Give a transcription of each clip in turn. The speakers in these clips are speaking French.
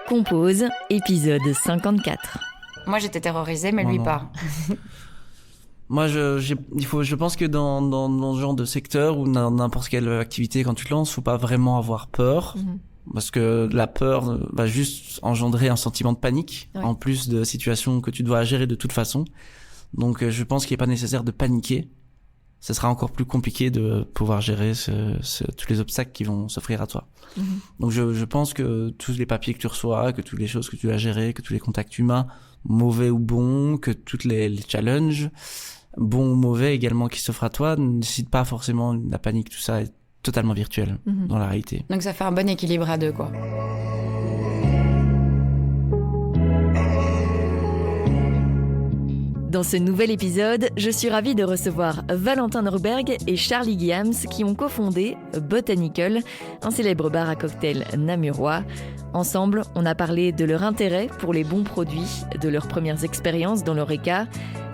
Compose, épisode 54. Moi, j'étais terrorisée, mais lui, pas. Moi, je pense que dans ce genre de secteur ou dans n'importe quelle activité, quand tu te lances, faut pas vraiment avoir peur. Parce que la peur va juste engendrer un sentiment de panique, en plus de situations que tu dois gérer de toute façon. Donc, je pense qu'il n'est pas nécessaire de paniquer. Ce sera encore plus compliqué de pouvoir gérer tous les obstacles qui vont s'offrir à toi. Donc, je pense que tous les papiers que tu reçois, que toutes les choses que tu dois gérer, que tous les contacts humains, mauvais ou bons, que toutes les challenges, bons ou mauvais également qui s'offrent à toi, ne nécessitent pas forcément la panique. Tout ça est totalement virtuel dans la réalité. Donc ça fait un bon équilibre à deux, quoi. Dans ce nouvel épisode, je suis ravie de recevoir Valentin Norberg et Charlie Guillams qui ont cofondé Botanical, un célèbre bar à cocktails namurois. Ensemble, on a parlé de leur intérêt pour les bons produits, de leurs premières expériences dans l'Horeca,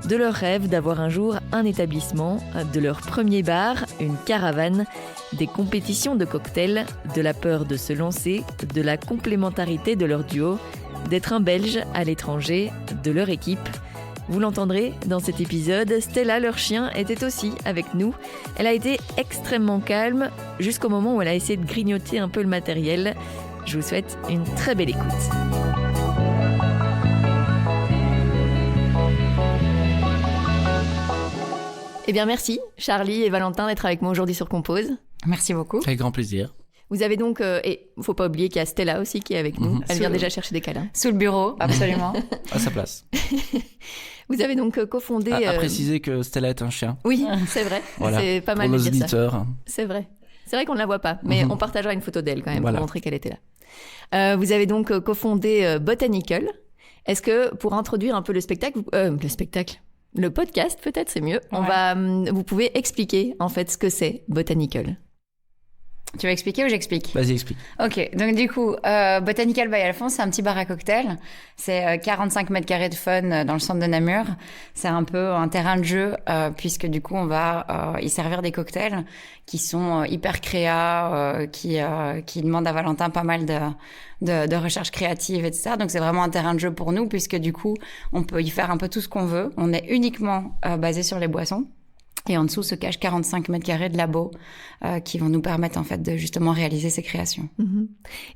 de leur rêve d'avoir un jour un établissement, de leur premier bar, une caravane, des compétitions de cocktails, de la peur de se lancer, de la complémentarité de leur duo, d'être un Belge à l'étranger, de leur équipe. Vous l'entendrez dans cet épisode, Stella, leur chien, était aussi avec nous. Elle a été extrêmement calme jusqu'au moment où elle a essayé de grignoter un peu le matériel. Je vous souhaite une très belle écoute. Eh bien merci, Charlie et Valentin, d'être avec moi aujourd'hui sur Compose. Merci beaucoup. Avec grand plaisir. Vous avez donc, et faut pas oublier qu'il y a Stella aussi qui est avec nous. Elle vient déjà chercher des câlins. Sous le bureau, absolument. À sa place. Vous avez donc cofondé... À préciser que Stella est un chien. Oui, c'est vrai. Voilà. C'est pas mal pour de nos dire auditeurs. ça. C'est vrai. C'est vrai qu'on ne la voit pas, mais on partagera une photo d'elle quand même pour montrer qu'elle était là. Vous avez donc cofondé Botanical. Est-ce que, pour introduire un peu le spectacle, le podcast peut-être, c'est mieux, vous pouvez expliquer en fait ce que c'est Botanical. Tu vas expliquer ou j'explique ? Vas-y, explique. Ok, donc du coup, Botanical by Alphonse, c'est un petit bar à cocktail. C'est 45 mètres carrés de fun dans le centre de Namur. C'est un peu un terrain de jeu, puisque du coup, on va y servir des cocktails qui sont hyper créa, qui demandent à Valentin pas mal de recherche créative, etc. Donc c'est vraiment un terrain de jeu pour nous, puisque du coup, on peut y faire un peu tout ce qu'on veut. On est uniquement basé sur les boissons. Et en dessous se cachent 45 mètres carrés de labos qui vont nous permettre en fait de justement réaliser ces créations.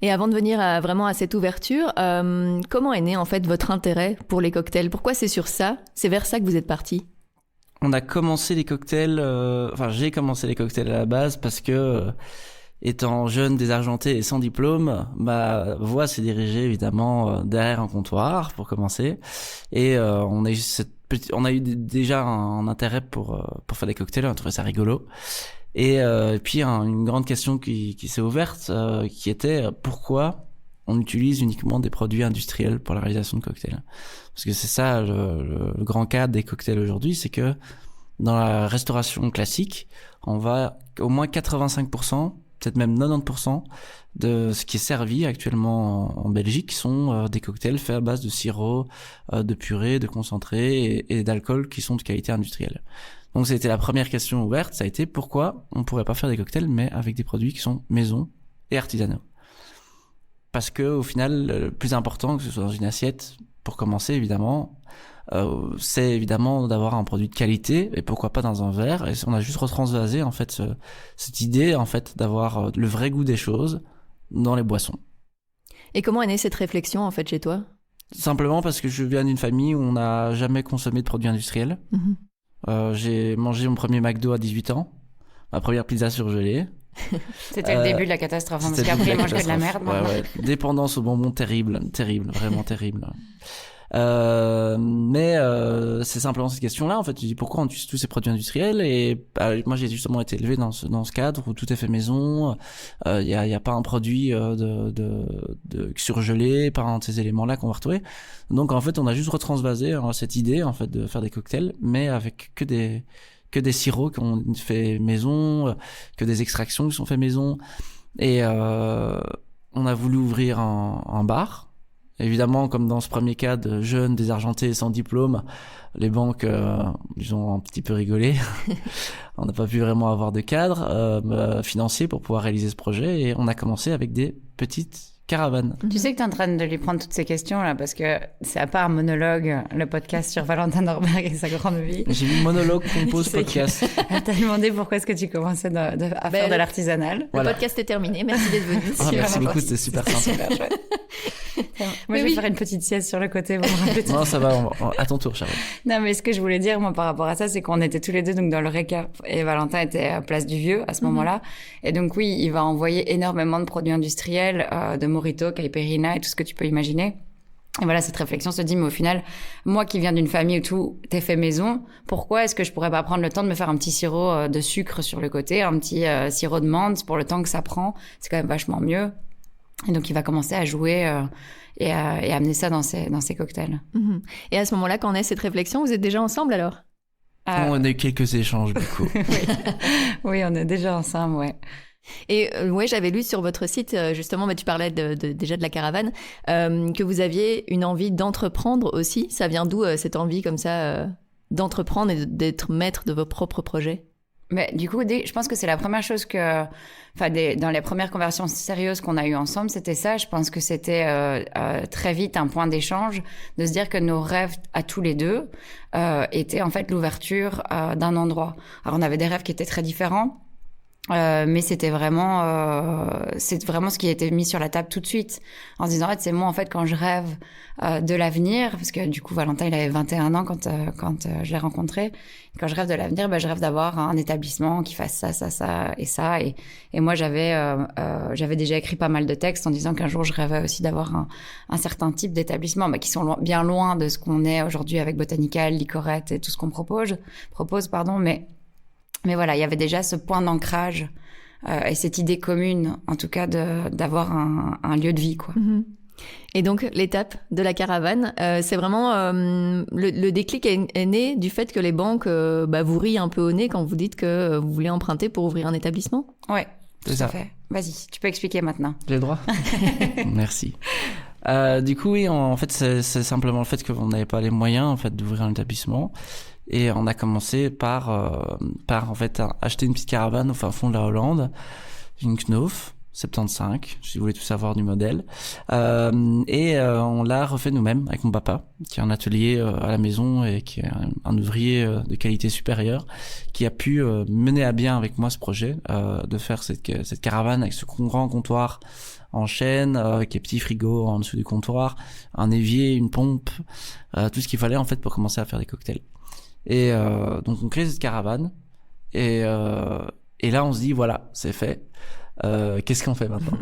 Et avant de venir vraiment à cette ouverture, comment est né en fait votre intérêt pour les cocktails ? Pourquoi c'est sur ça ? C'est vers ça que vous êtes partis ? On a commencé les cocktails, j'ai commencé les cocktails à la base parce que étant jeune, désargenté et sans diplôme, ma voie s'est dirigée évidemment derrière un comptoir pour commencer. Et on a eu déjà un intérêt pour faire des cocktails, on a trouvé ça rigolo. Et puis une grande question qui s'est ouverte, qui était pourquoi on utilise uniquement des produits industriels pour la réalisation de cocktails. Parce que c'est ça le grand cadre des cocktails aujourd'hui, c'est que dans la restauration classique, on va au moins 85%, peut-être même 90% de ce qui est servi actuellement en Belgique sont des cocktails faits à base de sirop, de purée, de concentré et d'alcool qui sont de qualité industrielle. Donc c'était la première question ouverte, ça a été pourquoi on pourrait pas faire des cocktails mais avec des produits qui sont maison et artisanaux. Parce que au final, le plus important que ce soit dans une assiette, pour commencer évidemment, c'est évidemment d'avoir un produit de qualité et pourquoi pas dans un verre. Et on a juste retransvasé en fait cette idée en fait d'avoir le vrai goût des choses dans les boissons. Et comment est née cette réflexion en fait chez toi ? Simplement parce que je viens d'une famille où on n'a jamais consommé de produits industriels. J'ai mangé mon premier McDo à 18 ans, ma première pizza surgelée. C'était le début de la catastrophe, parce qu'après, il mange que de la merde. Ouais. Dépendance aux bonbons, terrible, vraiment terrible. Mais c'est simplement cette question-là. En fait, tu dis pourquoi on utilise tous ces produits industriels et moi j'ai justement été élevé dans ce cadre où tout est fait maison. Il y a pas un produit de surgelé, pas un de ces éléments-là qu'on va retrouver. Donc en fait, on a juste retransvasé cette idée en fait de faire des cocktails, mais avec que des sirops qu'on fait maison, que des extractions qui sont faites maison. Et on a voulu ouvrir un bar. Évidemment, comme dans ce premier cas de jeunes, désargentés, sans diplôme, les banques, ils ont un petit peu rigolé. On n'a pas pu vraiment avoir de cadre financier pour pouvoir réaliser ce projet. Et on a commencé avec des petites caravane. Tu sais que t'es en train de lui prendre toutes ces questions là, parce que c'est pas un monologue, le podcast sur Valentin Norberg et sa grande vie. J'ai vu monologue, compose, podcast. Elle t'a demandé pourquoi est-ce que tu commençais à faire de l'artisanal. Le podcast est terminé, merci d'être venu. Merci beaucoup, c'était super sympa. Super chouette. Moi, je vais faire une petite sieste sur le côté. Non, ça va, à ton tour, Charlotte. Non, mais ce que je voulais dire, moi, par rapport à ça, c'est qu'on était tous les deux donc dans le récap. Et Valentin était à Place du Vieux à ce moment-là. Et donc, oui, il va envoyer énormément de produits industriels, de Morito, Caipirinha et tout ce que tu peux imaginer. Et voilà, cette réflexion se dit, mais au final, moi qui viens d'une famille où tout est fait maison, pourquoi est-ce que je pourrais pas prendre le temps de me faire un petit sirop de sucre sur le côté, un petit sirop de menthe pour le temps que ça prend? C'est quand même vachement mieux. Et donc, il va commencer à jouer et amener ça dans ses cocktails. Et à ce moment-là, quand on a cette réflexion, vous êtes déjà ensemble alors? On a eu quelques échanges, du coup. Oui, on est déjà ensemble, ouais. Et ouais, j'avais lu sur votre site, justement, tu parlais déjà de la caravane, que vous aviez une envie d'entreprendre aussi. Ça vient d'où cette envie comme ça d'entreprendre et d'être maître de vos propres projets? Mais du coup, je pense que c'est la première chose dans les premières conversations sérieuses qu'on a eues ensemble, c'était ça. Je pense que c'était très vite un point d'échange de se dire que nos rêves à tous les deux étaient en fait l'ouverture d'un endroit. Alors on avait des rêves qui étaient très différents. Mais c'était vraiment ce qui a été mis sur la table tout de suite en se disant c'est moi en fait quand je rêve de l'avenir, parce que du coup Valentin il avait 21 ans quand je l'ai rencontré. Quand je rêve de l'avenir, je rêve d'avoir un établissement qui fasse ça et moi j'avais déjà écrit pas mal de textes en disant qu'un jour je rêvais aussi d'avoir un certain type d'établissement qui sont bien loin de ce qu'on est aujourd'hui avec Botanical, Licorette et tout ce qu'on propose mais voilà, il y avait déjà ce point d'ancrage et cette idée commune, en tout cas, d'avoir un lieu de vie, quoi. Et donc, l'étape de la caravane, c'est vraiment le déclic est né du fait que les banques vous rient un peu au nez quand vous dites que vous voulez emprunter pour ouvrir un établissement? Ouais, tout à fait. Vas-y, tu peux expliquer maintenant. J'ai le droit. Merci. Du coup, oui, en fait, c'est simplement le fait qu'on n'avait pas les moyens en fait d'ouvrir un établissement. Et on a commencé par en fait acheter une petite caravane au fin fond de la Hollande, une Knauf 75, si vous voulez tout savoir du modèle. On l'a refait nous-mêmes avec mon papa, qui a un atelier à la maison et qui est un ouvrier de qualité supérieure, qui a pu mener à bien avec moi ce projet de faire cette caravane avec ce grand comptoir en chêne, avec les petits frigos en dessous du comptoir, un évier, une pompe, tout ce qu'il fallait en fait pour commencer à faire des cocktails. Et donc on crée cette caravane et là on se dit voilà, c'est fait. Qu'est-ce qu'on fait maintenant?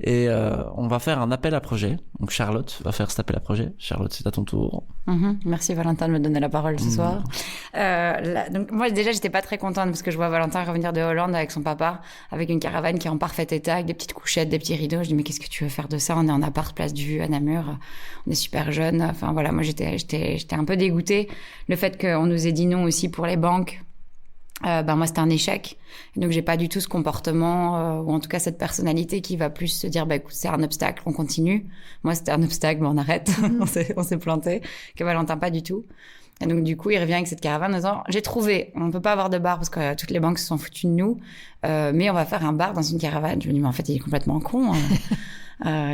Et on va faire un appel à projet. Donc Charlotte va faire cet appel à projet. Charlotte, c'est à ton tour. Merci Valentin de me donner la parole ce soir. Donc moi déjà j'étais pas très contente parce que je vois Valentin revenir de Hollande avec son papa, avec une caravane qui est en parfait état, avec des petites couchettes, des petits rideaux. Je dis mais qu'est-ce que tu veux faire de ça? On est en appart Place du Vieux à Namur, on est super jeunes. Enfin voilà, moi j'étais un peu dégoûtée. Le fait qu'on nous ait dit non aussi pour les banques. Moi c'était un échec, et donc j'ai pas du tout ce comportement ou en tout cas cette personnalité qui va plus se dire écoute c'est un obstacle, on continue. Moi c'était un obstacle, on arrête. on s'est planté. Que Valentin pas du tout. Et donc du coup il revient avec cette caravane en disant j'ai trouvé, on peut pas avoir de bar parce que toutes les banques se sont foutues de nous, mais on va faire un bar dans une caravane. Je me dis mais en fait il est complètement con.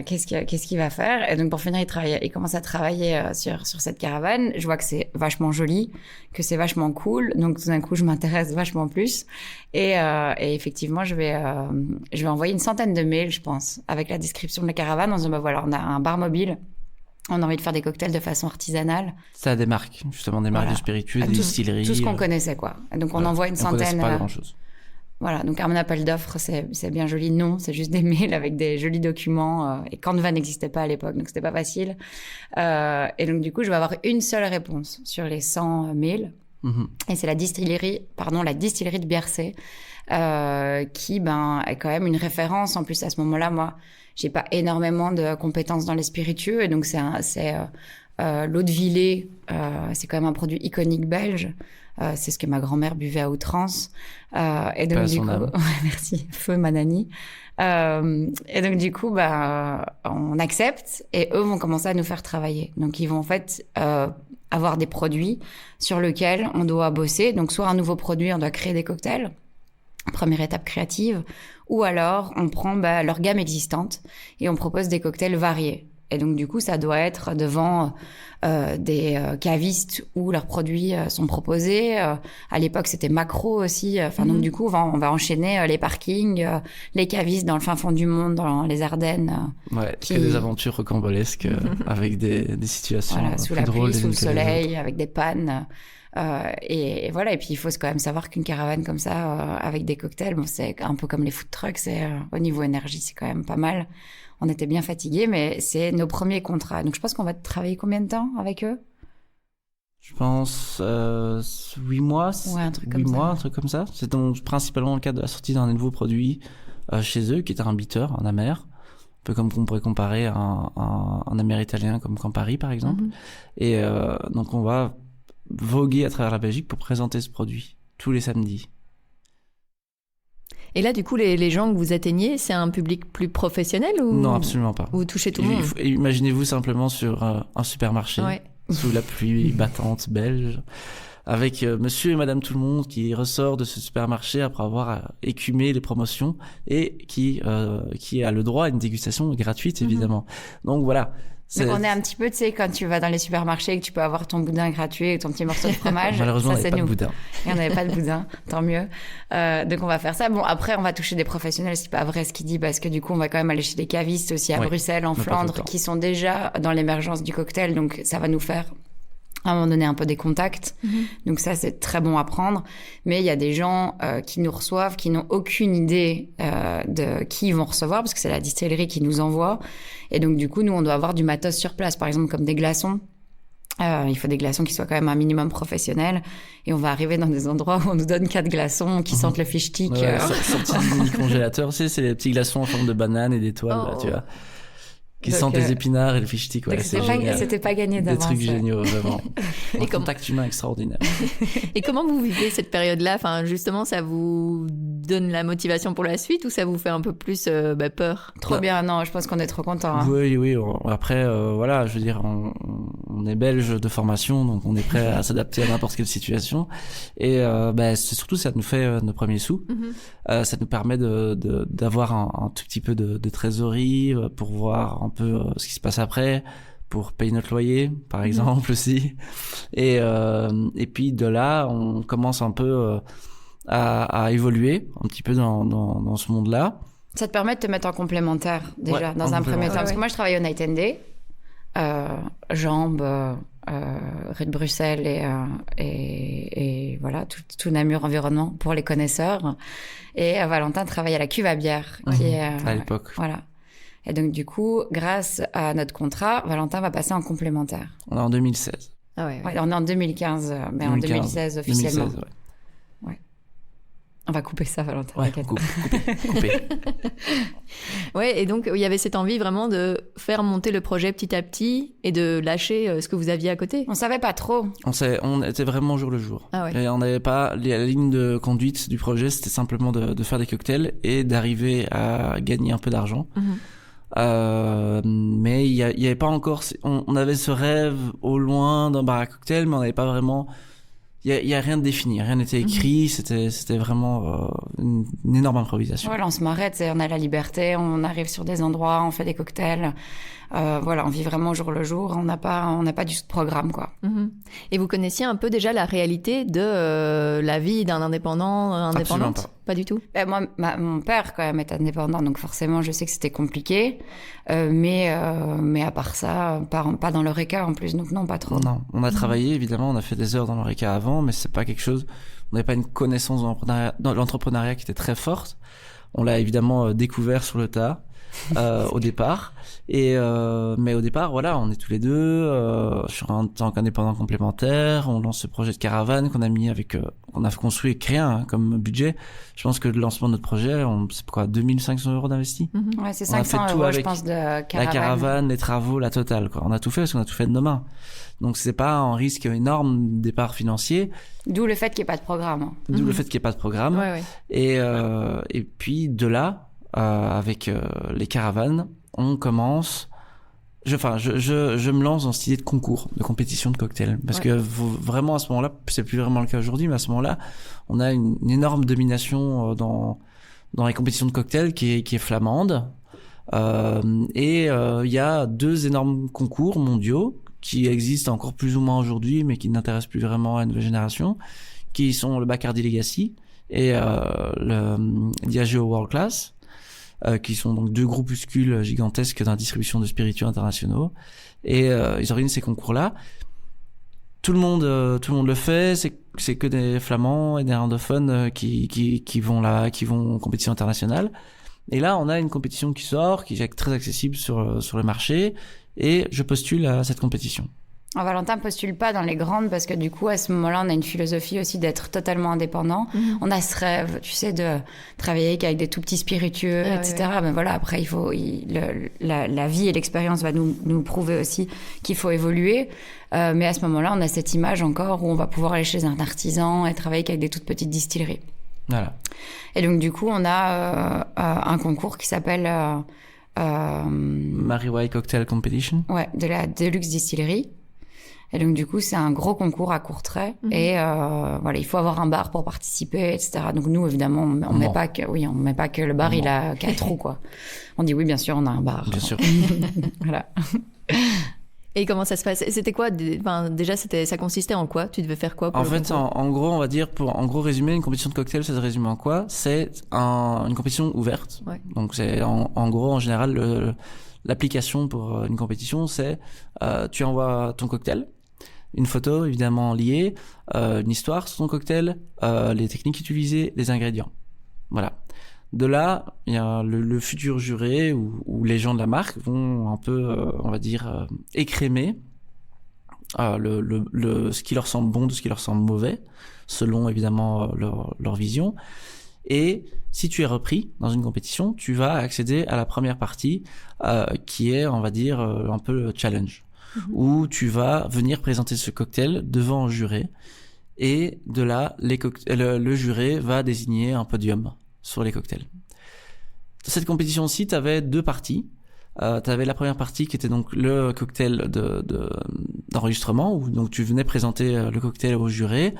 Qu'est-ce qu'il va faire? Et donc pour finir, il commence à travailler sur cette caravane. Je vois que c'est vachement joli, que c'est vachement cool. Donc tout d'un coup, je m'intéresse vachement plus. Et effectivement, je vais envoyer une centaine de mails, je pense, avec la description de la caravane en disant voilà, on a un bar mobile. On a envie de faire des cocktails de façon artisanale. Ça des marques, justement des marques de spiritueux, des distilleries. Tout ce qu'on connaissait, quoi. Et donc on envoie une centaine. On connaissait pas grand-chose. Voilà, donc un appel d'offres, c'est bien joli. Non, c'est juste des mails avec des jolis documents. Et Canva n'existait pas à l'époque, donc c'était pas facile. Et donc du coup, je vais avoir une seule réponse sur les 100 mails. Et c'est la distillerie de Biercé, qui est quand même une référence. En plus, à ce moment-là, moi, j'ai pas énormément de compétences dans les spiritueux, et donc c'est l'eau de Villers, c'est quand même un produit iconique belge. C'est ce que ma grand-mère buvait à outrance. Et donc du coup, merci, feu Manani. Et donc du coup, on accepte et eux vont commencer à nous faire travailler. Donc ils vont en fait avoir des produits sur lesquels on doit bosser. Donc soit un nouveau produit, on doit créer des cocktails. première étape créative, ou alors on prend leur gamme existante et on propose des cocktails variés. Et donc du coup, ça doit être devant des cavistes où leurs produits sont proposés. À l'époque, c'était Macro aussi. Donc du coup, on va enchaîner les parkings, les cavistes dans le fin fond du monde, dans les Ardennes. Que des aventures rocambolesques avec des situations sous la drôles, pluie, sous le soleil, avec des pannes. Et voilà. Et puis il faut quand même savoir qu'une caravane comme ça, avec des cocktails, c'est un peu comme les food trucks. Au niveau énergie, c'est quand même pas mal. On était bien fatigués, mais c'est nos premiers contrats. Donc je pense qu'on va travailler combien de temps avec eux ? Je pense 8 mois. Ouais, un truc comme 8 ça. mois, un truc comme ça. C'est donc principalement le cadre de la sortie d'un nouveau produit chez eux, qui est un bitter, un amer. Un peu comme qu'on pourrait comparer à un amer italien comme Campari, par exemple. Et donc on va voguer à travers la Belgique pour présenter ce produit tous les samedis. Et là, du coup, les gens que vous atteignez, c'est un public plus professionnel ou... Non, absolument pas. Vous touchez tout le monde. Imaginez-vous simplement sur un supermarché, sous la pluie battante belge, avec monsieur et madame tout le monde qui ressort de ce supermarché après avoir écumé les promotions et qui a le droit à une dégustation gratuite, évidemment. Donc voilà. Donc on est un petit peu, tu sais, quand tu vas dans les supermarchés et que tu peux avoir ton boudin gratuit et ton petit morceau de fromage. Malheureusement, ça, on n'avait pas de boudin. Et on n'avait pas de boudin, tant mieux. Donc on va faire ça. Bon, après, on va toucher des professionnels, c'est pas vrai ce qu'il dit, parce que du coup, on va quand même aller chez des cavistes aussi à Bruxelles, en Flandre, qui sont déjà dans l'émergence du cocktail. Donc ça va nous faire à un moment donné un peu des contacts. Donc ça, c'est très bon à prendre. Mais il y a des gens qui nous reçoivent, qui n'ont aucune idée de qui ils vont recevoir, parce que c'est la distillerie qui nous envoie. Et donc du coup, nous, on doit avoir du matos sur place, par exemple comme des glaçons. Il faut des glaçons qui soient quand même un minimum professionnels. Et on va arriver dans des endroits où on nous donne 4 glaçons qui sentent le fish stick. Sortis du mini congélateur, c'est les petits glaçons en forme de banane et d'étoiles, là, tu vois. Qui sentent les épinards et le fish stick. Ouais, c'était pas gagné d'avance. Des trucs géniaux, vraiment. Un contact humain extraordinaire. Et comment vous vivez cette période-là ? Enfin, justement, ça vous donne la motivation pour la suite ou ça vous fait un peu plus peur ? Trop bien, non, je pense qu'on est trop contents. Hein. Oui. Après, voilà, je veux dire, on est belge de formation, donc on est prêt à s'adapter à n'importe quelle situation. Et c'est surtout, ça nous fait nos premiers sous. Ça nous permet d'avoir un tout petit peu de trésorerie pour voir un peu ce qui se passe après, pour payer notre loyer, par exemple, aussi. Et puis de là, on commence un peu à évoluer un petit peu dans ce monde-là. Ça te permet de te mettre en complémentaire, déjà, dans un premier temps. Parce que moi, je travaille au Night and Day, Jambes, Red Bruxelles et voilà, tout Namur environnement pour les connaisseurs. Et Valentin travaille à la cuve à bière, qui est... à l'époque. Voilà. Et donc, du coup, grâce à notre contrat, Valentin va passer en complémentaire. On est en 2016. Ah ouais. On est en 2015, mais 2015, en 2016 officiellement. 2016, ouais. On va couper ça, Valentin. Ouais, couper. Ouais, et donc il y avait cette envie vraiment de faire monter le projet petit à petit et de lâcher ce que vous aviez à côté. On savait pas trop. On était vraiment jour le jour. Ah ouais. Et on n'avait pas la ligne de conduite du projet, c'était simplement de faire des cocktails et d'arriver à gagner un peu d'argent. Mais il y avait pas encore. On avait ce rêve au loin d'un bar à cocktail, mais on n'avait pas vraiment. Il y a rien de défini, rien n'était écrit. C'était vraiment une énorme improvisation. Voilà, on se marre, on a la liberté, on arrive sur des endroits, on fait des cocktails. Voilà, on vit vraiment jour le jour. On n'a pas du tout de programme, quoi. Et vous connaissiez un peu déjà la réalité de la vie d'un indépendante? Absolument pas du tout. Moi, mon père quand même est indépendant, donc forcément, je sais que c'était compliqué. Mais à part ça, pas dans l'Horeca en plus, donc non, pas trop. Non, on a travaillé évidemment, on a fait des heures dans l'Horeca avant, mais c'est pas quelque chose. On n'avait pas une connaissance dans l'entrepreneuriat qui était très forte. On l'a évidemment découvert sur le tas. Au départ mais au départ voilà, on est tous les deux en tant qu'indépendant complémentaire, on lance ce projet de caravane qu'on a mis qu'on a construit et créé comme budget. Je pense que le lancement de notre projet, c'est quoi, 2500 € d'investi. Ouais, c'est 500 €, je pense, de caravane. La caravane, les travaux, la totale, quoi. On a tout fait parce qu'on a tout fait de nos mains, donc c'est pas un risque énorme départ financier, d'où le fait qu'il n'y ait pas de programme. Le fait qu'il n'y ait pas de programme. Et puis de là avec les caravanes, on commence je me lance dans cette idée de concours, de compétition de cocktail. Parce que vraiment, à ce moment-là, c'est plus vraiment le cas aujourd'hui, mais à ce moment-là, on a une énorme domination dans les compétitions de cocktail qui est flamande. Il y a 2 énormes concours mondiaux qui existent encore plus ou moins aujourd'hui, mais qui n'intéressent plus vraiment à la nouvelle génération, qui sont le Bacardi Legacy et le Diageo World Class. Qui sont donc 2 groupuscules gigantesques dans la distribution de spiritueux internationaux, et ils organisent ces concours-là. Tout le monde le fait. C'est que des Flamands et des néerlandophones qui vont en compétition internationale. Et là, on a une compétition qui sort, qui est très accessible sur le marché, et je postule à cette compétition. Valentin postule pas dans les grandes parce que du coup, à ce moment-là, on a une philosophie aussi d'être totalement indépendant. On a ce rêve, tu sais, de travailler avec des tout petits spiritueux, etc. Ouais. Mais voilà, après, la vie et l'expérience va nous prouver aussi qu'il faut évoluer. Mais à ce moment-là, on a cette image encore où on va pouvoir aller chez un artisan et travailler avec des toutes petites distilleries. Voilà. Et donc, du coup, on a un concours qui s'appelle... Mary White Cocktail Competition. Ouais, de la Deluxe Distillery. Et donc, du coup, c'est un gros concours à court trait. Et voilà, il faut avoir un bar pour participer, etc. Donc, nous, évidemment, on met pas que le bar, il a 4 trous, quoi. On dit oui, bien sûr, on a un bar. Bien sûr. Voilà. Et comment ça se passe? C'était quoi? Déjà, ça consistait en quoi? Tu devais faire quoi pour En fait, en gros, on va dire, pour en gros résumer, une compétition de cocktail, ça se résume en quoi? C'est une compétition ouverte. Ouais. Donc, c'est en gros, en général, l'application pour une compétition, c'est tu envoies ton cocktail, une photo évidemment liée, une histoire sur ton cocktail, les techniques utilisées, les ingrédients. Voilà. De là, il y a le futur juré où les gens de la marque vont un peu, on va dire, écrémer ce qui leur semble bon de ce qui leur semble mauvais, selon évidemment leur vision. Et si tu es repris dans une compétition, tu vas accéder à la première partie qui est, on va dire, un peu le challenge, où tu vas venir présenter ce cocktail devant un juré, et de là, le juré va désigner un podium sur les cocktails. Dans cette compétition-ci, tu avais 2 parties. Tu avais la première partie qui était donc le cocktail d'enregistrement, où donc tu venais présenter le cocktail au juré.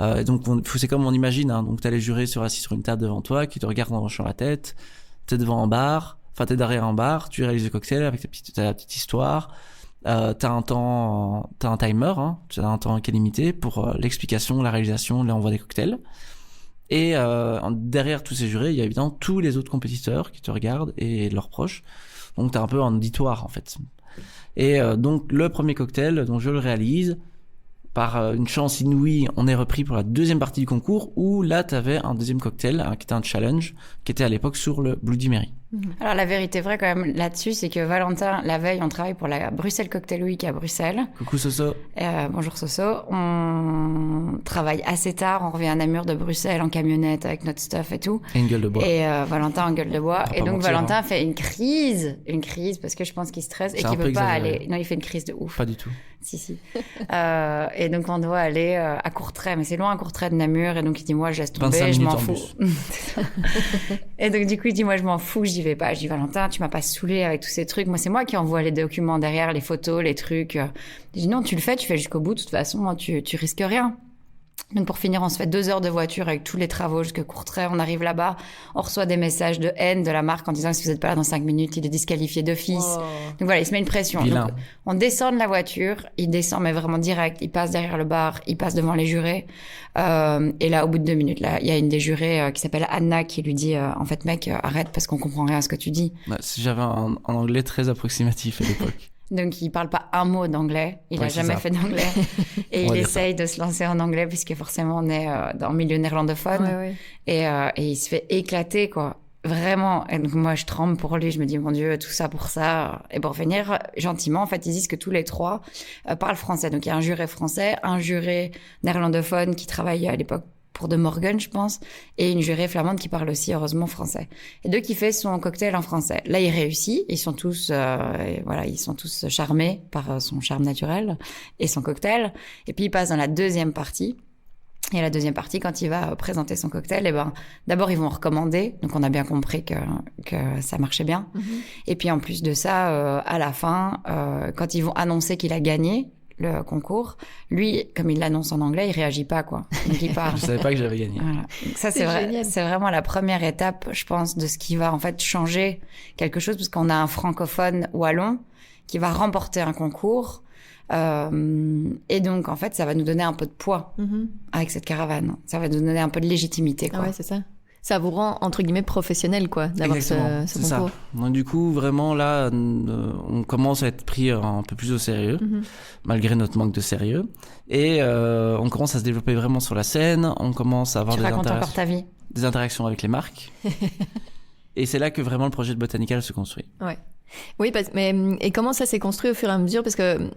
Et donc c'est comme on imagine, hein, donc tu as les jurés assis sur une table devant toi, qui te regardent en hochant la tête. Tu es devant un bar, enfin tu es derrière un bar, tu réalises le cocktail avec ta petite histoire. T'as un timer, hein, tu as un temps qui est limité pour l'explication, la réalisation, l'envoi des cocktails. Et derrière tous ces jurés, il y a évidemment tous les autres compétiteurs qui te regardent et leurs proches. Donc t'as un peu un auditoire en fait. Et donc le premier cocktail, dont je le réalise, par une chance inouïe, on est repris pour la deuxième partie du concours, où là t'avais un deuxième cocktail, qui était un challenge, qui était à l'époque sur le Bloody Mary. Alors la vérité vraie quand même là-dessus, c'est que Valentin, la veille, on travaille pour la Bruxelles Cocktail Week à Bruxelles. Coucou Soso. Bonjour Soso. On travaille assez tard, on revient à Namur de Bruxelles en camionnette avec notre stuff et tout. Et une gueule de bois. Et Valentin en gueule de bois. Et donc mentir, Valentin fait une crise parce que je pense qu'il stresse et qu'il veut pas aller. Non, il fait une crise de ouf. Pas du tout. Si. Et donc on doit aller à Courtrai, mais c'est loin à Courtrai de Namur, et donc il dit moi je laisse tomber, je m'en fous. Et donc du coup il dit moi je m'en fous, j'y vais pas. Je dis Valentin, tu m'as pas saoulé avec tous ces trucs, moi c'est moi qui envoie les documents derrière, les photos, les trucs. Je dis non, tu le fais, tu fais jusqu'au bout, de toute façon tu risques rien. Donc pour finir, on se fait 2 heures de voiture avec tous les travaux jusqu'à Courtrai. On arrive là-bas, on reçoit des messages de haine de la marque en disant que si vous n'êtes pas là dans 5 minutes, il est disqualifié d'office. Wow. Donc voilà, il se met une pression. Donc, on descend de la voiture, il descend mais vraiment direct, il passe derrière le bar, il passe devant les jurés. Et là, au bout de 2 minutes, là, il y a une des jurés qui s'appelle Anna qui lui dit en fait mec, arrête parce qu'on comprend rien à ce que tu dis. J'avais un anglais très approximatif à l'époque. Donc, il parle pas un mot d'anglais. Il a jamais fait d'anglais. Et il essaye de se lancer en anglais puisque forcément, on est dans le milieu néerlandophone. Ouais. Et il se fait éclater, quoi. Vraiment. Et donc, moi, je tremble pour lui. Je me dis, mon Dieu, tout ça pour ça. Et pour finir, gentiment, en fait, ils disent que tous les 3 parlent français. Donc, il y a un juré français, un juré néerlandophone qui travaille à l'époque pour De Morgan, je pense, et une jurée flamande qui parle aussi, heureusement, français. Et deux qui fait son cocktail en français. Là, il réussit. Ils sont tous charmés par son charme naturel et son cocktail. Et puis, il passe dans la deuxième partie. Et la deuxième partie, quand il va présenter son cocktail, eh ben, d'abord, ils vont recommander. Donc, on a bien compris que ça marchait bien. Et puis, en plus de ça, à la fin, quand ils vont annoncer qu'il a gagné le concours, lui, comme il l'annonce en anglais, il réagit pas, quoi. Donc, il part. Je savais pas que j'avais gagné. Voilà. Donc ça, c'est vraiment la première étape, je pense, de ce qui va, en fait, changer quelque chose, parce qu'on a un francophone wallon qui va remporter un concours. Et donc, en fait, ça va nous donner un peu de poids avec cette caravane. Ça va nous donner un peu de légitimité, quoi. Ah ouais, c'est ça. Ça vous rend, entre guillemets, professionnel, quoi, d'avoir ce concours. Ça. Donc, du coup, vraiment, là, on commence à être pris un peu plus au sérieux, malgré notre manque de sérieux. Et on commence à se développer vraiment sur la scène. On commence à avoir des interactions avec les marques. Et c'est là que vraiment le projet de Botanical se construit. Ouais. Oui, et comment ça s'est construit au fur et à mesure? Parce que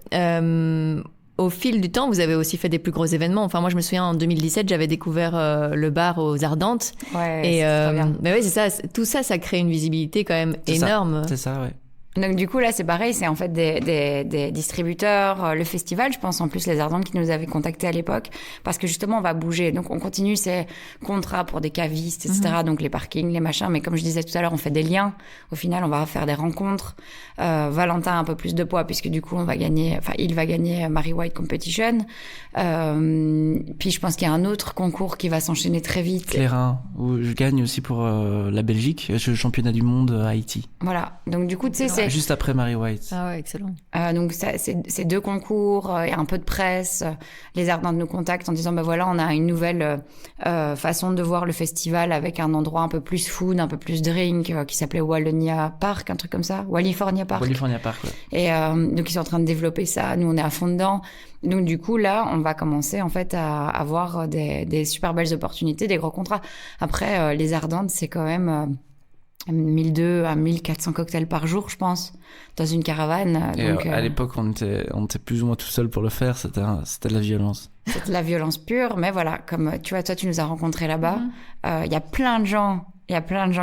au fil du temps, vous avez aussi fait des plus gros événements. Enfin, moi, je me souviens, en 2017, j'avais découvert le bar aux Ardentes. Ouais, et c'est trop bien. Mais oui, c'est ça. Tout ça, ça crée une visibilité quand même énorme. C'est ça, ouais. Donc du coup là c'est pareil, c'est en fait des distributeurs, le festival, je pense en plus les Ardentes qui nous avaient contactés à l'époque, parce que justement on va bouger, donc on continue ces contrats pour des cavistes, etc. Donc les parkings, les machins, mais comme je disais tout à l'heure, on fait des liens. Au final on va faire des rencontres. Valentin a un peu plus de poids puisque du coup il va gagner Mary White Competition. Puis je pense qu'il y a un autre concours qui va s'enchaîner très vite. Clairin, où je gagne aussi pour la Belgique, le championnat du monde à Haïti. Voilà, donc du coup tu sais c'est juste après Mary White. Ah ouais, excellent. Donc c'est deux concours, il y a un peu de presse. Les Ardentes nous contactent en disant voilà, on a une nouvelle façon de voir le festival avec un endroit un peu plus food, un peu plus drink, qui s'appelait Wallonia Park, un truc comme ça, Wallifornia Park. Wallifornia Park, ouais. Et donc ils sont en train de développer ça. Nous on est à fond dedans. Donc du coup là, on va commencer en fait à avoir des super belles opportunités, des gros contrats. Après les Ardentes, c'est quand même 1200 à 1400 cocktails par jour, je pense, dans une caravane. Et donc, à l'époque, on était plus ou moins tout seul pour le faire. C'était de la violence. C'était de la violence pure, mais voilà, comme tu vois, toi, tu nous as rencontrés là-bas. Il y a plein de gens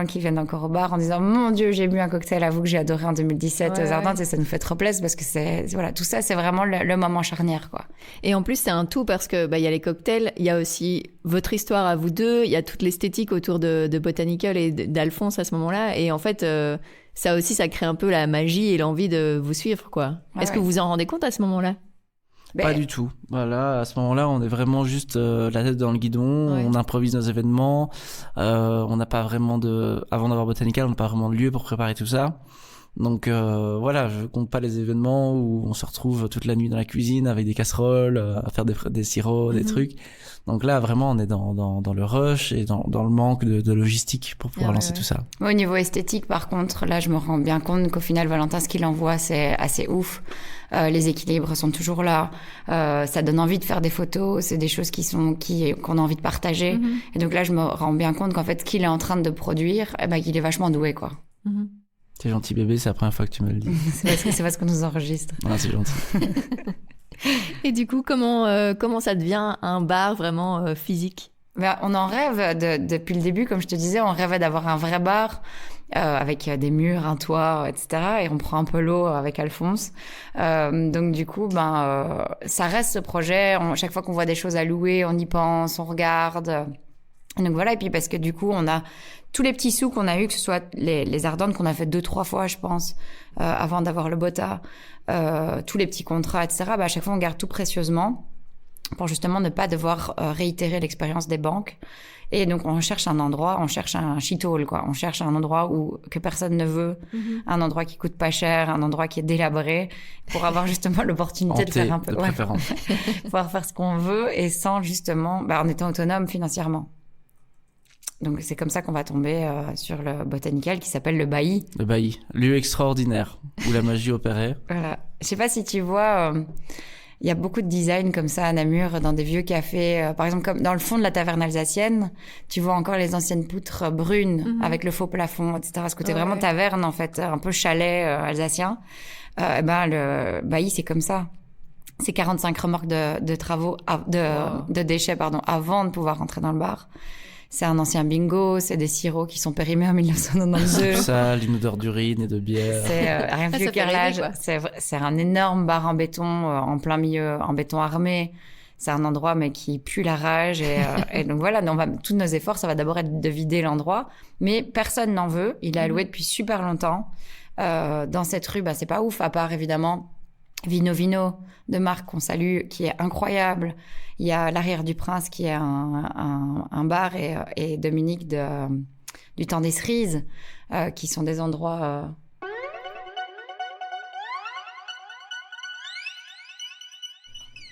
qui viennent encore au bar en disant mon Dieu, j'ai bu un cocktail à vous que j'ai adoré en 2017 aux Ardentes, et ça nous fait trop plaisir parce que voilà, tout ça, c'est vraiment le moment charnière, quoi. Et en plus, c'est un tout parce que il y a les cocktails, il y a aussi votre histoire à vous deux, il y a toute l'esthétique autour de Botanical et d'Alphonse à ce moment-là, et en fait, ça aussi, ça crée un peu la magie et l'envie de vous suivre, quoi. Est-ce que vous vous en rendez compte à ce moment-là? Pas du tout. Voilà, à ce moment-là, on est vraiment juste la tête dans le guidon. Ouais. On improvise nos événements. On n'a pas vraiment avant d'avoir Botanical, on n'a pas vraiment de lieu pour préparer tout ça. Donc voilà, je compte pas les événements où on se retrouve toute la nuit dans la cuisine avec des casseroles, à faire des sirops, des trucs. Donc là, vraiment, on est dans le rush et dans le manque de logistique pour pouvoir lancer tout ça. Au niveau esthétique, par contre, là, je me rends bien compte qu'au final, Valentin, ce qu'il envoie, c'est assez ouf. Les équilibres sont toujours là. Ça donne envie de faire des photos. C'est des choses qu'on a envie de partager. Et donc là, je me rends bien compte qu'en fait, ce qu'il est en train de produire, il est vachement doué, quoi. T'es gentil bébé, c'est la première fois que tu me le dis. c'est parce qu'on nous enregistre. Ah, c'est gentil. Et du coup, comment ça devient un bar vraiment physique? On en rêve depuis le début, comme je te disais, on rêvait d'avoir un vrai bar avec des murs, un toit, etc. Et on prend un peu l'eau avec Alphonse. Donc du coup, ça reste ce projet. Chaque fois qu'on voit des choses à louer, on y pense, on regarde. Donc voilà, et puis parce que du coup, on a tous les petits sous qu'on a eu, que ce soit les Ardentes qu'on a fait 2-3 fois, je pense, avant d'avoir le Bota, tous les petits contrats, etc. À chaque fois, on garde tout précieusement pour justement ne pas devoir réitérer l'expérience des banques. Et donc, on cherche un endroit, on cherche un shithole, quoi. On cherche un endroit que personne ne veut, un endroit qui coûte pas cher, un endroit qui est délabré, pour avoir justement l'opportunité de faire un peu, pouvoir faire ce qu'on veut et sans justement, en étant autonome financièrement. Donc c'est comme ça qu'on va tomber sur le Botanical qui s'appelle le Bailly. Le Bailly, lieu extraordinaire où la magie opérait. Voilà. Je sais pas si tu vois, il y a beaucoup de design comme ça à Namur dans des vieux cafés. Par exemple, comme dans le fond de la taverne alsacienne, tu vois encore les anciennes poutres brunes avec le faux plafond, etc. Ce côté vraiment taverne en fait, un peu chalet alsacien. Le Bailly c'est comme ça. C'est 45 remorques de travaux, de déchets avant de pouvoir rentrer dans le bar. C'est un ancien bingo, c'est des sirops qui sont périmés en 1992. Ça, une odeur d'urine et de bière. C'est un vieux carrelage. C'est un énorme bar en béton, en plein milieu, en béton armé. c'est un endroit mais qui pue la rage et donc voilà, tous nos efforts, ça va d'abord être de vider l'endroit, mais personne n'en veut. Il est alloué depuis super longtemps. Dans cette rue, c'est pas ouf, à part évidemment Vino Vino de Marc qu'on salue, qui est incroyable. Il y a l'Arrière du Prince qui est un bar et Dominique du Temps des Cerises qui sont des endroits...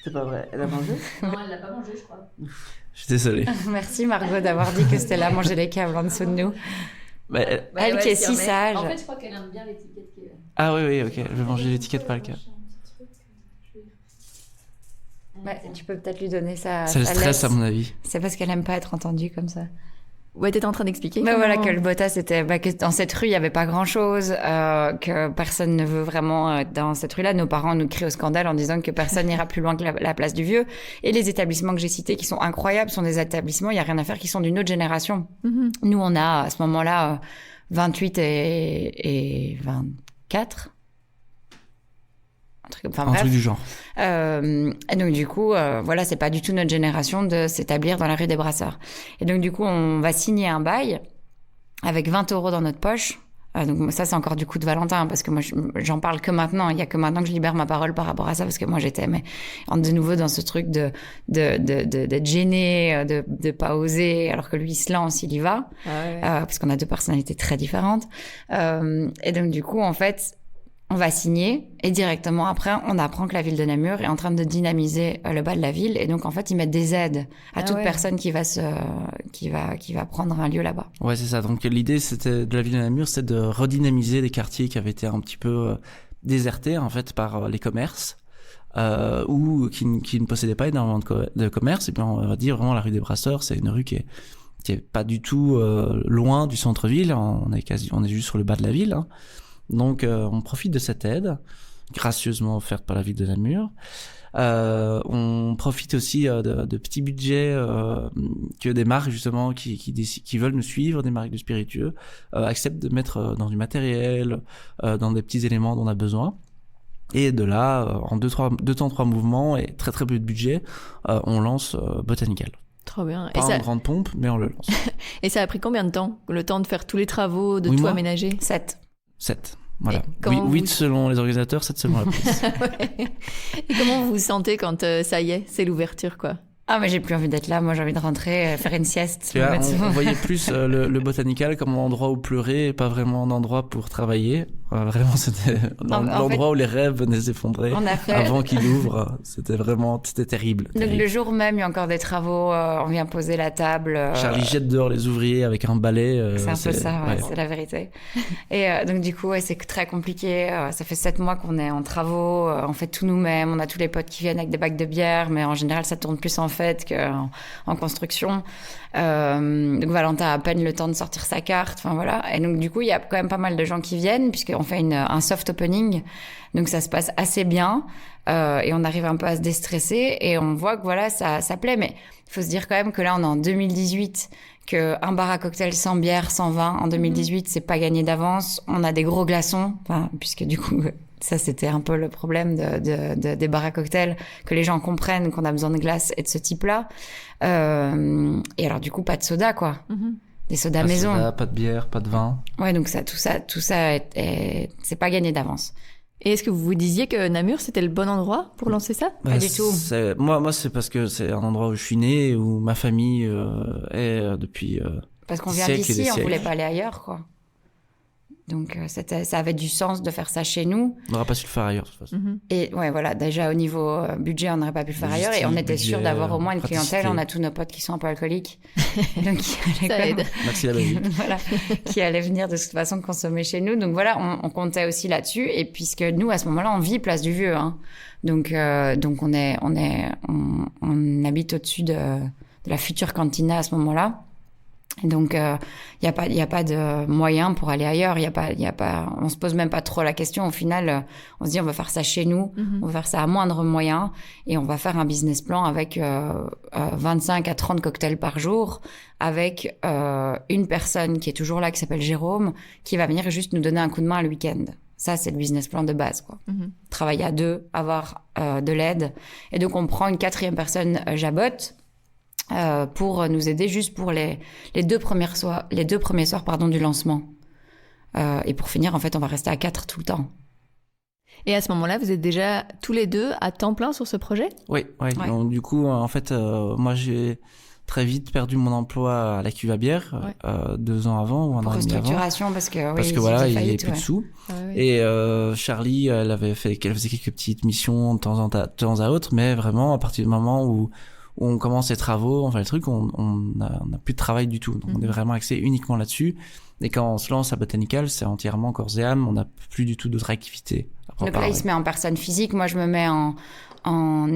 C'est pas vrai, elle a mangé? Non, elle l'a pas mangé, je crois. Je suis désolé. Merci Margot d'avoir dit que Stella mangeait les câbles en dessous de nous. Elle qui est si sage. En fait, je crois qu'elle aime bien l'étiquette. Ah oui, ok, je vais manger l'étiquette par le cas. Tu peux peut-être lui donner sa Ça le stresse à mon avis. C'est parce qu'elle aime pas être entendue comme ça. Ouais, t'étais en train d'expliquer. Voilà, que le Bottas c'était que dans cette rue il y avait pas grand-chose, que personne ne veut vraiment dans cette rue-là. Nos parents nous crient au scandale en disant que personne n'ira plus loin que la place du Vieux. Et les établissements que j'ai cités qui sont incroyables sont des établissements, il y a rien à faire, qui sont d'une autre génération. Mm-hmm. Nous on a à ce moment-là 28 et 24. Un truc du genre. Et donc du coup, voilà, c'est pas du tout notre génération de s'établir dans la rue des Brasseurs. Et donc du coup, on va signer un bail avec 20 € dans notre poche. Donc ça, c'est encore du coup de Valentin, parce que moi, j'en parle que maintenant. Il y a que maintenant que je libère ma parole par rapport à ça, parce que moi, j'étais de nouveau dans ce truc d'être gêné, de pas oser, alors que lui, il se lance, il y va, parce qu'on a deux personnalités très différentes. Et donc du coup, en fait, on va signer et directement après, on apprend que la ville de Namur est en train de dynamiser le bas de la ville. Et donc, en fait, ils mettent des aides à toute personne qui va prendre un lieu là-bas. Ouais, c'est ça. Donc, l'idée de la ville de Namur, c'est de redynamiser des quartiers qui avaient été un petit peu désertés, en fait, par les commerces. Ou qui ne possédaient pas énormément de commerce. Et puis, on va dire vraiment la rue des Brasseurs, c'est une rue qui est pas du tout loin du centre-ville. On est juste sur le bas de la ville, hein. Donc, on profite de cette aide, gracieusement offerte par la ville de Namur. On profite aussi de petits budgets que des marques, justement, qui veulent nous suivre, des marques de spiritueux, acceptent de mettre dans du matériel, dans des petits éléments dont on a besoin. Et de là, en deux temps, trois mouvements et très très peu de budget, on lance Botanical. Trop bien. Pas en grande pompe, mais on le lance. Et ça a pris combien de temps? Le temps de faire tous les travaux, de tout aménager? 7. 7. Voilà. 8 selon les organisateurs, 7 selon la police. Ouais. Et comment vous vous sentez quand ça y est, c'est l'ouverture, quoi? Ah, mais j'ai plus envie d'être là. Moi, j'ai envie de rentrer, faire une sieste. Là, on voyait plus le Botanical comme un endroit où pleurer et pas vraiment un endroit pour travailler. Vraiment, c'était l'endroit où les rêves venaient s'effondrer avant qu'il ouvre. C'était terrible. Donc, le jour même, il y a encore des travaux. On vient poser la table. Charlie jette dehors les ouvriers avec un balai. C'est un peu ça, c'est la vérité. Et donc, du coup, c'est très compliqué. Ça fait 7 mois qu'on est en travaux. On fait tout nous-mêmes. On a tous les potes qui viennent avec des bacs de bière. Mais en général, ça tourne plus en fait qu'en construction. Donc Valentin a à peine le temps de sortir sa carte. Enfin voilà. Et donc du coup, il y a quand même pas mal de gens qui viennent puisqu'on fait un soft opening. Donc ça se passe assez bien et on arrive un peu à se déstresser et on voit que voilà, ça plaît. Mais il faut se dire quand même que là, on est en 2018. qu'un bar à cocktail sans bière, sans vin, en 2018, c'est pas gagné d'avance. On a des gros glaçons, puisque du coup, ça c'était un peu le problème des bars à cocktail, que les gens comprennent qu'on a besoin de glace et de ce type-là. Et alors du coup, pas de soda, quoi. Mm-hmm. Des sodas maison. Soda, pas de bière, pas de vin. Ouais, donc tout ça, c'est pas gagné d'avance. Et est-ce que vous vous disiez que Namur, c'était le bon endroit pour lancer ça? Pas du tout. Moi, c'est parce que c'est un endroit où je suis né, où ma famille est depuis parce qu'on vient d'ici, on voulait pas aller ailleurs, quoi. Donc ça avait du sens de faire ça chez nous. On n'aurait pas su le faire ailleurs, de toute façon. Mm-hmm. Et ouais, voilà, déjà au niveau budget, on n'aurait pas pu le faire ailleurs. Et on était sûr d'avoir au moins une clientèle. On a tous nos potes qui sont un peu alcooliques. Donc, ça aide. Merci la Belgique. Voilà, qui allaient venir de toute façon consommer chez nous. Donc voilà, on comptait aussi là-dessus. Et puisque nous, à ce moment-là, on vit Place du Vieux. Hein. Donc on habite au-dessus de la future cantina à ce moment-là. Et donc il y a pas de moyen pour aller ailleurs, on se pose même pas trop la question. Au final, on se dit on va faire ça chez nous, on va faire ça à moindre moyen et on va faire un business plan avec 25 à 30 cocktails par jour avec une personne qui est toujours là qui s'appelle Jérôme qui va venir juste nous donner un coup de main le week-end. Ça, c'est le business plan de base, quoi. Travailler à 2, avoir de l'aide. Et donc, on prend une 4e personne, Jabot, pour nous aider juste pour les 2 premiers soirs du lancement. Et pour finir, en fait, on va rester à 4 tout le temps. Et à ce moment-là, vous êtes déjà tous les 2 à temps plein sur ce projet ? Oui. Donc, du coup, en fait, moi, j'ai très vite perdu mon emploi à la cuve à bière, 2 ans avant ou un an et demi avant. Restructuration, parce que voilà, il n'y avait faillite, plus de sous. Et Charlie, elle faisait quelques petites missions de temps à autre, mais vraiment, à partir du moment où on commence les travaux, enfin les trucs, on n'a plus de travail du tout. Donc on est vraiment axé uniquement là-dessus. Et quand on se lance à Botanical, c'est entièrement corps et âme, on n'a plus du tout d'autres activités. Donc là, il se met en personne physique, moi je me mets en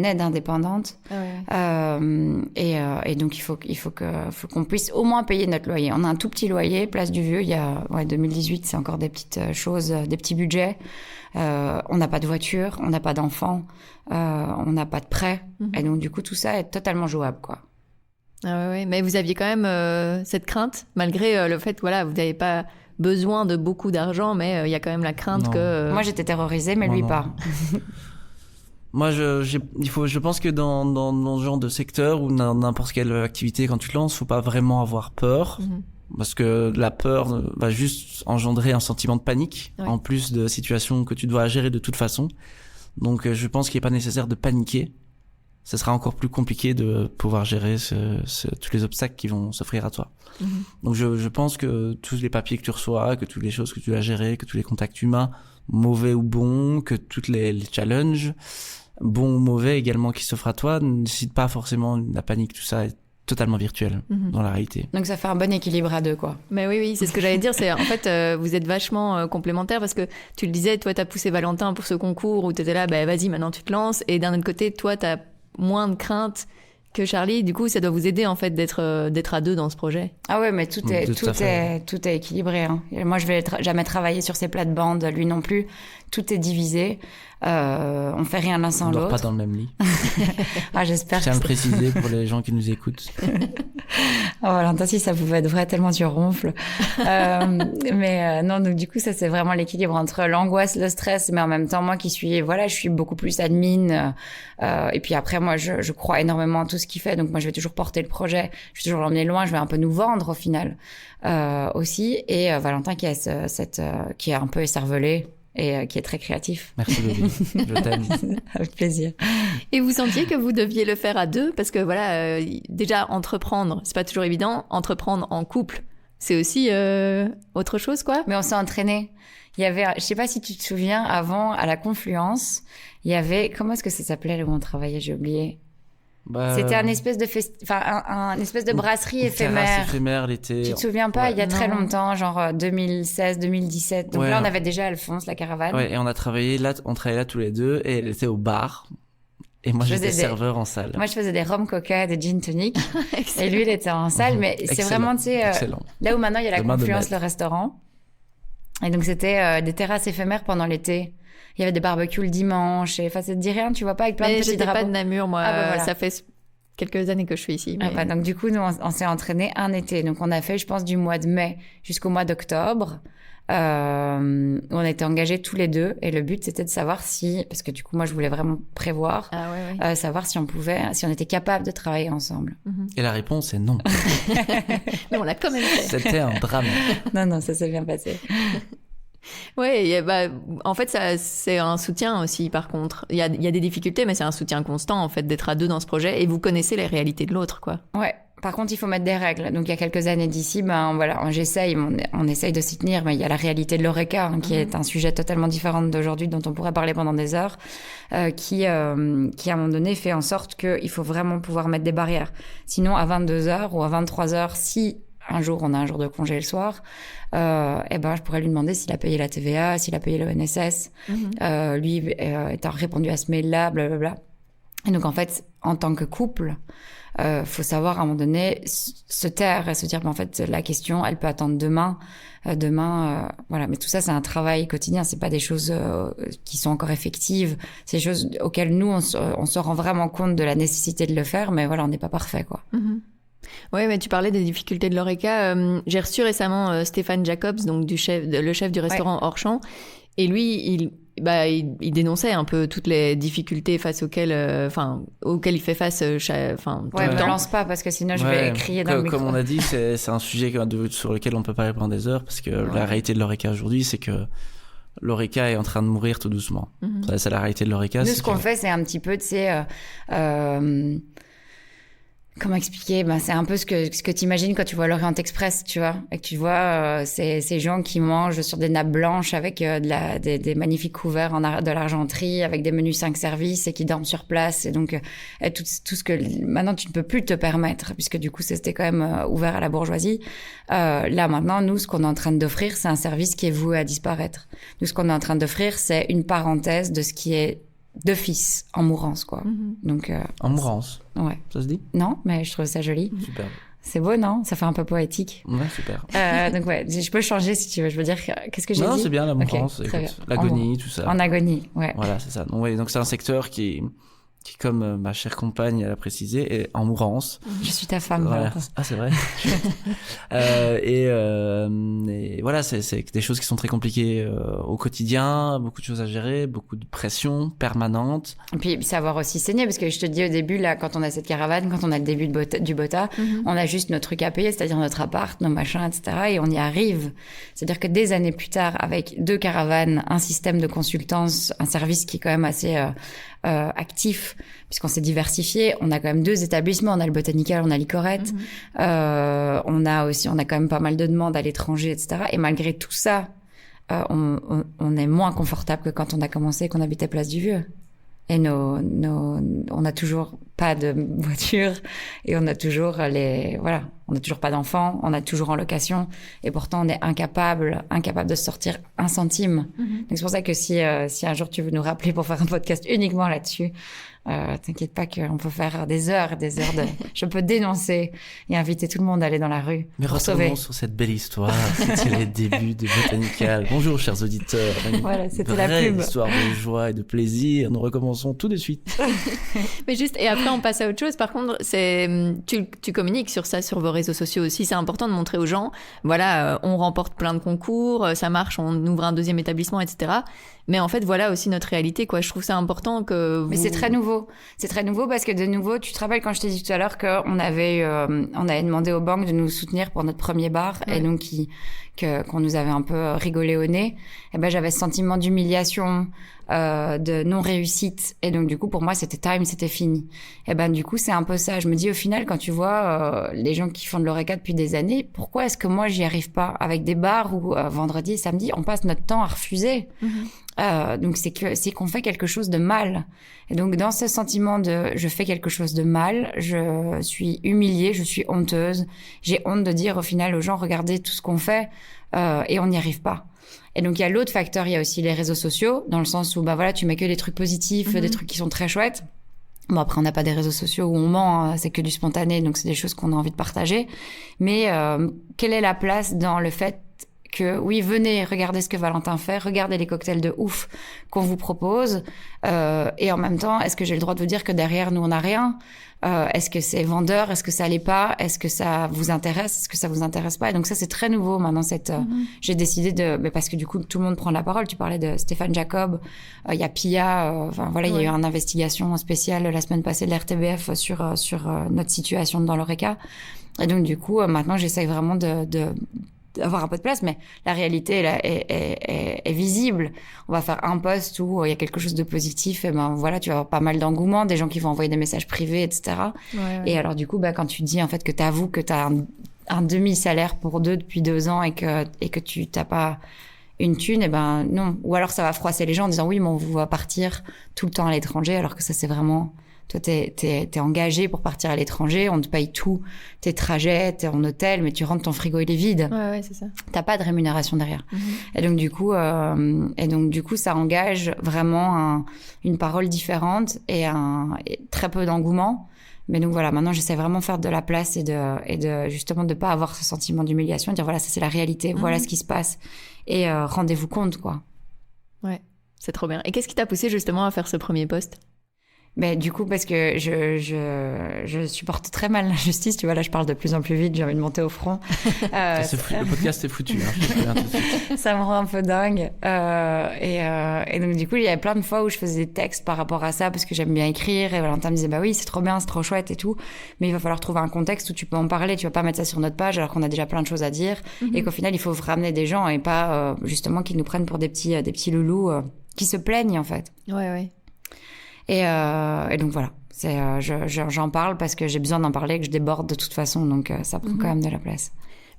aide indépendante. Et donc il faut qu'on puisse au moins payer notre loyer. On a un tout petit loyer, Place du Vieux, il y a 2018, c'est encore des petites choses, des petits budgets. On n'a pas de voiture, on n'a pas d'enfants, on n'a pas de prêt. Et donc du coup tout ça est totalement jouable, quoi. Mais vous aviez quand même cette crainte, malgré le fait que voilà, vous n'avez pas besoin de beaucoup d'argent, mais il y a quand même la crainte que... Moi j'étais terrorisée, mais lui pas. Moi, je pense que dans ce genre de secteur ou n'importe quelle activité, quand tu te lances, faut pas vraiment avoir peur. Parce que la peur va juste engendrer un sentiment de panique, en plus de situations que tu dois gérer de toute façon. Donc, je pense qu'il n'est pas nécessaire de paniquer. Ça sera encore plus compliqué de pouvoir gérer tous les obstacles qui vont s'offrir à toi. Donc, je pense que tous les papiers que tu reçois, que toutes les choses que tu dois gérer, que tous les contacts humains, mauvais ou bons, que toutes les challenges, bons ou mauvais également qui s'offrent à toi, ne nécessitent pas forcément la panique. Tout ça est totalement virtuel dans la réalité. Donc ça fait un bon équilibre à 2, quoi. Mais oui, c'est ce que j'allais dire. C'est en fait, vous êtes vachement complémentaires parce que tu le disais, toi, t'as poussé Valentin pour ce concours où t'étais là, vas-y, maintenant tu te lances. Et d'un autre côté, toi, t'as moins de crainte que Charlie. Du coup, ça doit vous aider en fait d'être à 2 dans ce projet. Ah ouais, mais tout est équilibré. Hein. Moi, je vais jamais travailler sur ses plates-bandes, lui non plus. Tout est divisé. On fait rien l'un sans l'autre. On dort pas dans le même lit. J'espère. Je tiens à le préciser pour les gens qui nous écoutent. Valentin, si ça pouvait être vrai, tellement tu ronfles. Mais non, donc du coup, ça c'est vraiment l'équilibre entre l'angoisse, le stress, mais en même temps, moi qui suis, je suis beaucoup plus admin. Et puis après, moi, je crois énormément en tout ce qu'il fait. Donc moi, je vais toujours porter le projet. Je vais toujours l'emmener loin. Je vais un peu nous vendre au final aussi. Et Valentin qui est un peu écervelé. Et qui est très créatif. Merci Bobby, je t'aime. Avec plaisir. Et vous sentiez que vous deviez le faire à 2 parce que voilà, déjà entreprendre, c'est pas toujours évident. Entreprendre en couple, c'est aussi autre chose, quoi. Mais on s'est entraîné. Il y avait, je sais pas si tu te souviens, avant à la Confluence, il y avait, comment est-ce que ça s'appelait là où on travaillait, j'ai oublié. C'était un espèce de un espèce de brasserie éphémère. Terrasse éphémère l'été. Tu te souviens pas, il y a très longtemps, genre 2016, 2017. Donc là, on avait déjà Alphonse, la caravane. Ouais, et on travaillait là tous les 2 et elle était au bar. Et moi, j'étais serveur en salle. Moi, je faisais des rhum coca, des gin tonic. Et lui, il était en salle. Mais c'est vraiment, tu sais, là où maintenant il y a la Confluence, le restaurant. Et donc, c'était des terrasses éphémères pendant l'été. Il y avait des barbecues le dimanche. Enfin, ça te dit rien, tu vois pas, avec plein de petits drapeaux. Mais j'étais pas de Namur, moi. Voilà. Ça fait quelques années que je suis ici. Mais... donc, du coup, nous, on s'est entraînés un été. Donc, on a fait, je pense, du mois de mai jusqu'au mois d'octobre. On était engagés tous les 2. Et le but, c'était de savoir si... Parce que du coup, moi, je voulais vraiment prévoir. Savoir si on était capable de travailler ensemble. Et la réponse est non. Mais on l'a quand même fait. C'était un drame. Non, ça s'est bien passé. Ouais, en fait, ça, c'est un soutien aussi, par contre. Il y a des difficultés, mais c'est un soutien constant, en fait, d'être à 2 dans ce projet. Et vous connaissez les réalités de l'autre, quoi. Ouais. Par contre, il faut mettre des règles. Donc, il y a quelques années d'ici, j'essaye, on essaye de s'y tenir, mais il y a la réalité de l'Horeca, qui est un sujet totalement différent d'aujourd'hui, dont on pourrait parler pendant des heures, qui, à un moment donné, fait en sorte qu'il faut vraiment pouvoir mettre des barrières. Sinon, à 22h ou à 23h, si un jour on a un jour de congé le soir, je pourrais lui demander s'il a payé la TVA, s'il a payé le NSS, lui étant répondu à ce mail-là, blablabla. Et donc, en fait, en tant que couple, faut savoir à un moment donné se taire et se dire, en fait, la question, elle peut attendre demain. Voilà. Mais tout ça, c'est un travail quotidien. C'est pas des choses qui sont encore effectives. C'est des choses auxquelles nous, on se rend vraiment compte de la nécessité de le faire. Mais voilà, on n'est pas parfait, quoi. Ouais, mais tu parlais des difficultés de l'Horeca. J'ai reçu récemment Stéphane Jacobs, donc le chef du restaurant Hors Champ. Et lui, il dénonçait un peu toutes les difficultés auxquelles il fait face tout le me temps. lance pas parce que sinon je vais crier dans le micro. Comme on a dit, c'est un sujet sur lequel on peut parler pendant des heures parce que la réalité de l'ORECA aujourd'hui, c'est que l'ORECA est en train de mourir tout doucement. Ça, c'est la réalité de l'ORECA. Nous, ce qu'on fait, c'est un petit peu, tu sais, comment expliquer? C'est un peu ce que tu imagines quand tu vois l'Orient Express, tu vois, et que tu vois ces gens qui mangent sur des nappes blanches avec des magnifiques couverts de l'argenterie, avec des menus 5 services et qui dorment sur place. Et donc tout ce que maintenant tu ne peux plus te permettre, puisque du coup c'était quand même ouvert à la bourgeoisie. Là maintenant, nous, ce qu'on est en train d'offrir, c'est un service qui est voué à disparaître. Nous, ce qu'on est en train d'offrir, c'est une parenthèse de ce qui est d'office en mourance, quoi. Donc en mourance. Ouais. Ça se dit? Non, mais je trouve ça joli. Super. C'est beau, non? Ça fait un peu poétique. Ouais, super. Donc ouais, je peux changer si tu veux. Je veux dire, qu'est-ce que j'ai dit? Non, c'est bien la mourance, Okay, l'agonie, tout ça. En agonie, ouais. Voilà, c'est ça. Donc c'est un secteur qui comme ma chère compagne l'a précisé, est en mourance. Je suis ta femme. Voilà. Ah, c'est vrai. Et voilà, c'est des choses qui sont très compliquées au quotidien, beaucoup de choses à gérer, beaucoup de pression permanente. Et puis savoir aussi saigner, parce que je te dis au début, là, quand on a cette caravane, quand on a le début du Bota, on a juste notre truc à payer, c'est-à-dire notre appart, nos machins, etc. Et on y arrive. C'est-à-dire que des années plus tard, avec 2 caravanes, un système de consultance, un service qui est quand même assez actif, puisqu'on s'est diversifié. On a quand même 2 établissements. On a le Botanical, on a l'Icorette. On a quand même pas mal de demandes à l'étranger, etc. Et malgré tout ça, on est moins confortable que quand on a commencé et qu'on habitait Place du Vieux. Et on n'a toujours pas de voiture et on a toujours on n'a toujours pas d'enfants, on est toujours en location et pourtant on est incapable de sortir un centime. Donc c'est pour ça que si un jour tu veux nous rappeler pour faire un podcast uniquement là-dessus, t'inquiète pas qu'on peut faire des heures de... Je peux dénoncer et inviter tout le monde à aller dans la rue. Mais revenons sur cette belle histoire. C'était les débuts de Botanical. Bonjour, chers auditeurs. Voilà, c'était la pub. Une histoire de joie et de plaisir. Nous recommençons tout de suite. Mais juste, et après on passe à autre chose. Par contre, tu communiques sur ça sur vos réseaux sociaux aussi. C'est important de montrer aux gens, voilà, on remporte plein de concours, ça marche, on ouvre un 2e établissement, etc. Mais en fait, voilà aussi notre réalité, quoi. Je trouve ça important que vous... Mais c'est très nouveau. C'est très nouveau parce que de nouveau, tu te rappelles quand je t'ai dit tout à l'heure qu'on avait demandé aux banques de nous soutenir pour notre premier bar et donc qu'on nous avait un peu rigolé au nez. Et ben, j'avais ce sentiment d'humiliation, de non-réussite. Et donc, du coup, pour moi, c'était fini. Et ben, du coup, c'est un peu ça. Je me dis, au final, quand tu vois les gens qui font de l'ORECA depuis des années, pourquoi est-ce que moi, j'y arrive pas? Avec des bars où vendredi et samedi, on passe notre temps à refuser. Donc c'est qu'on fait quelque chose de mal. Et donc dans ce sentiment de je fais quelque chose de mal, je suis humiliée, je suis honteuse, j'ai honte de dire au final aux gens regardez tout ce qu'on fait et on n'y arrive pas. Et donc il y a l'autre facteur, il y a aussi les réseaux sociaux dans le sens où voilà, tu mets que des trucs positifs, des trucs qui sont très chouettes. Bon, après, on n'a pas des réseaux sociaux où on ment, hein, c'est que du spontané, donc c'est des choses qu'on a envie de partager. Mais quelle est la place dans le fait que oui, venez, regardez ce que Valentin fait, regardez les cocktails de ouf qu'on vous propose, et en même temps, est-ce que j'ai le droit de vous dire que derrière nous on n'a rien? Est-ce que c'est vendeur? Est-ce que ça l'est pas? Est-ce que ça vous intéresse? Est-ce que ça vous intéresse pas? Et donc ça c'est très nouveau maintenant. J'ai décidé parce que du coup tout le monde prend la parole. Tu parlais de Stéphane Jacob, il y a Pia, il y a eu une investigation spéciale la semaine passée de l'RTBF sur notre situation dans l'ORECA. Et donc du coup maintenant j'essaye vraiment d'avoir un peu de place, mais la réalité là, est visible. On va faire un post où il y a quelque chose de positif, et ben voilà, tu vas avoir pas mal d'engouement, des gens qui vont envoyer des messages privés, etc. Ouais. Et alors du coup, quand tu dis en fait que t'avoues que t'as un demi-salaire pour 2 depuis 2 ans et que tu t'as pas une thune, et ben non. Ou alors ça va froisser les gens en disant oui, mais on va partir tout le temps à l'étranger, alors que ça c'est vraiment... Toi, t'es engagé pour partir à l'étranger, on te paye tout, tes trajets, t'es en hôtel, mais tu rentres, ton frigo, il est vide. Ouais, c'est ça. T'as pas de rémunération derrière. Et donc, du coup, ça engage vraiment une parole différente et très peu d'engouement. Mais donc voilà, maintenant, j'essaie vraiment de faire de la place et de justement de pas avoir ce sentiment d'humiliation, de dire voilà, ça c'est la réalité, voilà ce qui se passe. Et rendez-vous compte, quoi. Ouais, c'est trop bien. Et qu'est-ce qui t'a poussé justement à faire ce premier post? Mais du coup, parce que je supporte très mal l'injustice, tu vois, là je parle de plus en plus vite, j'ai envie de monter au front. Le podcast est foutu, hein, je te préviens tout de suite. Ça me rend un peu dingue. Et donc du coup, il y avait plein de fois où je faisais des textes par rapport à ça, parce que j'aime bien écrire, et Valentin me disait, bah oui, c'est trop bien, c'est trop chouette et tout, mais il va falloir trouver un contexte où tu peux en parler, tu vas pas mettre ça sur notre page alors qu'on a déjà plein de choses à dire, et qu'au final, il faut ramener des gens et pas justement qu'ils nous prennent pour des petits loulous qui se plaignent en fait. Ouais. Et donc voilà, j'en parle parce que j'ai besoin d'en parler, que je déborde de toute façon, donc ça prend quand même de la place.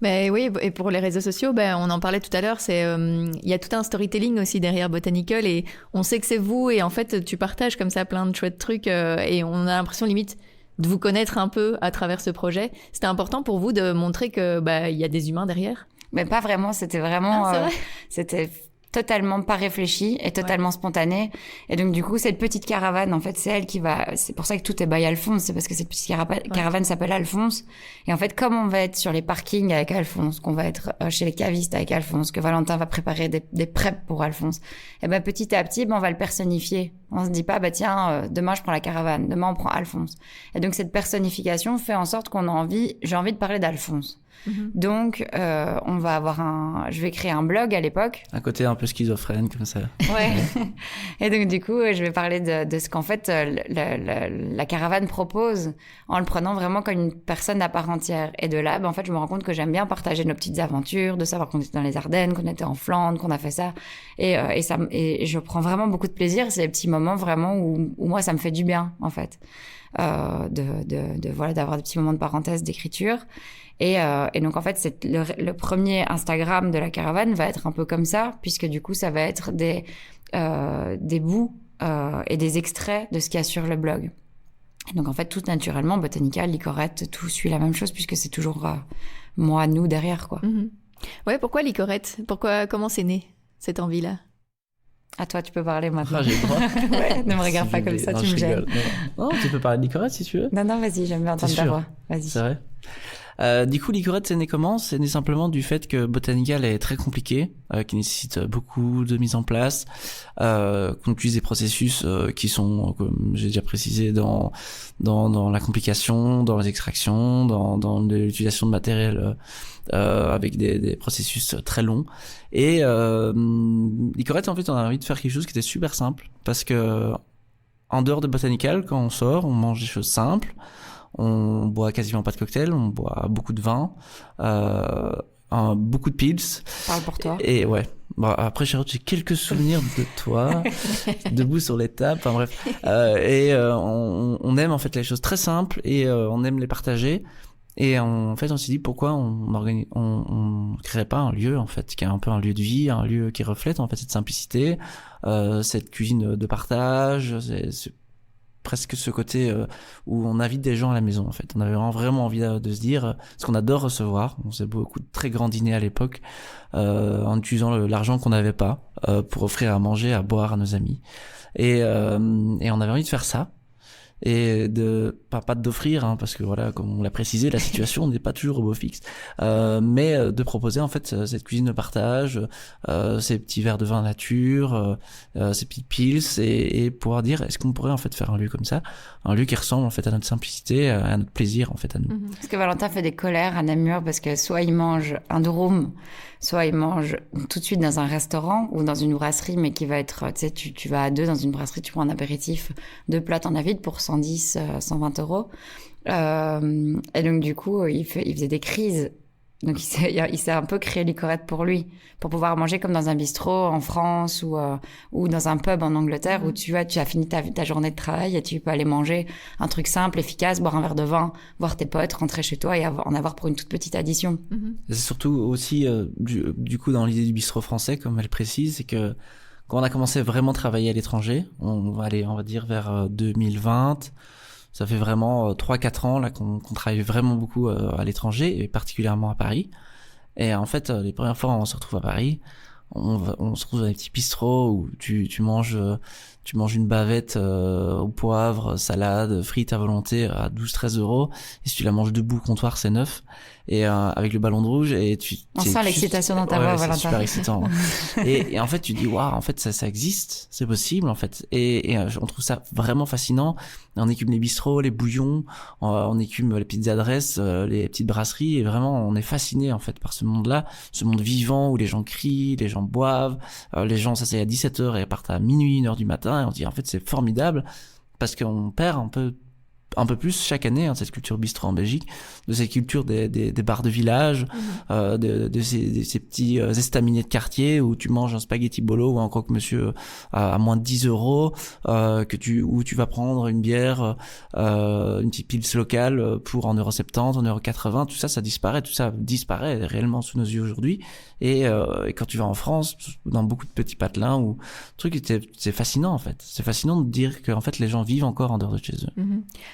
Mais oui, et pour les réseaux sociaux, on en parlait tout à l'heure, il y a tout un storytelling aussi derrière Botanical, et on sait que c'est vous, et en fait tu partages comme ça plein de chouettes trucs, et on a l'impression limite de vous connaître un peu à travers ce projet. C'était important pour vous de montrer que il y a des humains derrière? Mais pas vraiment, c'était vraiment c'est vrai c'était totalement pas réfléchi et totalement spontané. Et donc du coup, cette petite caravane, en fait, c'est elle qui va, c'est pour ça que tout est by Alphonse, c'est parce que cette petite caravane s'appelle Alphonse. Et en fait, comme on va être sur les parkings avec Alphonse, qu'on va être chez les cavistes avec Alphonse, que Valentin va préparer des preps pour Alphonse, et petit à petit, on va le personnifier. On se dit pas, tiens, demain je prends la caravane, demain on prend Alphonse. Et donc cette personnification fait en sorte j'ai envie de parler d'Alphonse. Donc, on va avoir je vais créer un blog à l'époque. Un côté un peu schizophrène, comme ça. Ouais. Et donc, du coup, je vais parler de ce qu'en fait, la caravane propose en le prenant vraiment comme une personne à part entière. Et de là, en fait, je me rends compte que j'aime bien partager nos petites aventures, de savoir qu'on était dans les Ardennes, qu'on était en Flandre, qu'on a fait ça. Et je prends vraiment beaucoup de plaisir. C'est des petits moments vraiment où moi, ça me fait du bien, en fait. D'avoir des petits moments de parenthèse, d'écriture. Et donc, en fait, c'est le premier Instagram de la caravane va être un peu comme ça, puisque du coup, ça va être des bouts et des extraits de ce qu'il y a sur le blog. Et donc, en fait, tout naturellement, Botanical, Licorette, tout suit la même chose, puisque c'est toujours moi, nous, derrière, quoi. Ouais, pourquoi Licorette? Comment c'est né, cette envie-là? À toi, tu peux parler maintenant. Ah, j'ai le droit. Ouais, ne me regarde pas comme ça, tu me gênes. Non, tu peux parler de Licorette si tu veux. Non, vas-y, j'aime bien entendre ta voix. Vas-y. C'est vrai. Du coup, Licorette, c'est né comment? C'est né simplement du fait que Botanical est très compliqué, qui nécessite beaucoup de mise en place, qu'on utilise des processus qui sont, comme j'ai déjà précisé, dans la complication, dans les extractions, dans l'utilisation de matériel avec des processus très longs. Et Licorette, en fait, on a envie de faire quelque chose qui était super simple, parce que en dehors de Botanical, quand on sort, on mange des choses simples. On boit quasiment pas de cocktail, on boit beaucoup de vin, beaucoup de pils. Parle pour toi. Et ouais. Bon, après, Charlotte, j'ai quelques souvenirs de toi, debout sur les tables, enfin bref. On aime en fait les choses très simples et on aime les partager. Et en fait, on s'est dit pourquoi on créerait pas un lieu en fait qui est un peu un lieu de vie, un lieu qui reflète en fait cette simplicité, cette cuisine de partage, c'est presque ce côté où on invite des gens à la maison en fait. On avait vraiment envie de se dire ce qu'on adore recevoir. On faisait beaucoup de très grands dîners à l'époque en utilisant l'argent qu'on n'avait pas pour offrir à manger, à boire à nos amis. Et on avait envie de faire ça. Et pas d'offrir parce que voilà, comme on l'a précisé, la situation n'est pas toujours au beau fixe, mais de proposer en fait cette cuisine de partage, ces petits verres de vin nature, ces petites pils, et pouvoir dire est-ce qu'on pourrait en fait faire un lieu comme ça, un lieu qui ressemble en fait à notre simplicité, à notre plaisir en fait à nous. Parce que Valentin fait des colères à Namur parce que soit il mange un durum, soit il mange tout de suite dans un restaurant ou dans une brasserie, mais qui va être, tu sais, tu vas à deux dans une brasserie, tu prends un apéritif, 2 plats en vide pour 110, 120 euros. Et donc, du coup, il faisait des crises. Donc, il s'est un peu créé Licorette pour lui, pour pouvoir manger comme dans un bistrot en France ou dans un pub en Angleterre où tu as fini ta journée de travail et tu peux aller manger un truc simple, efficace, boire un verre de vin, voir tes potes, rentrer chez toi et en avoir pour une toute petite addition. C'est surtout aussi, du coup, dans l'idée du bistrot français, comme elle précise, c'est que quand on a commencé vraiment à travailler à l'étranger, on va dire vers 2020, ça fait vraiment 3-4 ans là qu'on travaille vraiment beaucoup à l'étranger et particulièrement à Paris. Et en fait, les premières fois on se retrouve à Paris, on se retrouve dans des petits bistrots où tu manges une bavette au poivre, salade, frites à volonté à 12-13 euros. Et si tu la manges debout au comptoir, c'est 9. et avec le ballon de rouge et on sent l'excitation dans ta voix, Valentin. C'est super excitant. et en fait tu dis waouh, en fait ça existe, c'est possible en fait, et on trouve ça vraiment fascinant. On écume les bistrots, les bouillons, on écume les petites adresses, les petites brasseries, et vraiment on est fasciné en fait par ce monde-là, ce monde vivant où les gens crient, les gens boivent, les gens s'asseyent à 17h et partent à minuit, 1h du matin, et on dit en fait c'est formidable parce qu'on perd un peu plus chaque année cette culture bistrot en Belgique, de cette culture des bars de village, de ces petits estaminets de quartier où tu manges un spaghetti bolo ou un croque-monsieur à moins de 10 euros, où tu vas prendre une bière, une petite pils locale pour 1,70 €, 1,80 €, tout ça disparaît réellement sous nos yeux aujourd'hui. Et quand tu vas en France, dans beaucoup de petits patelins ou trucs, c'est fascinant en fait. C'est fascinant de dire que en fait les gens vivent encore en dehors de chez eux.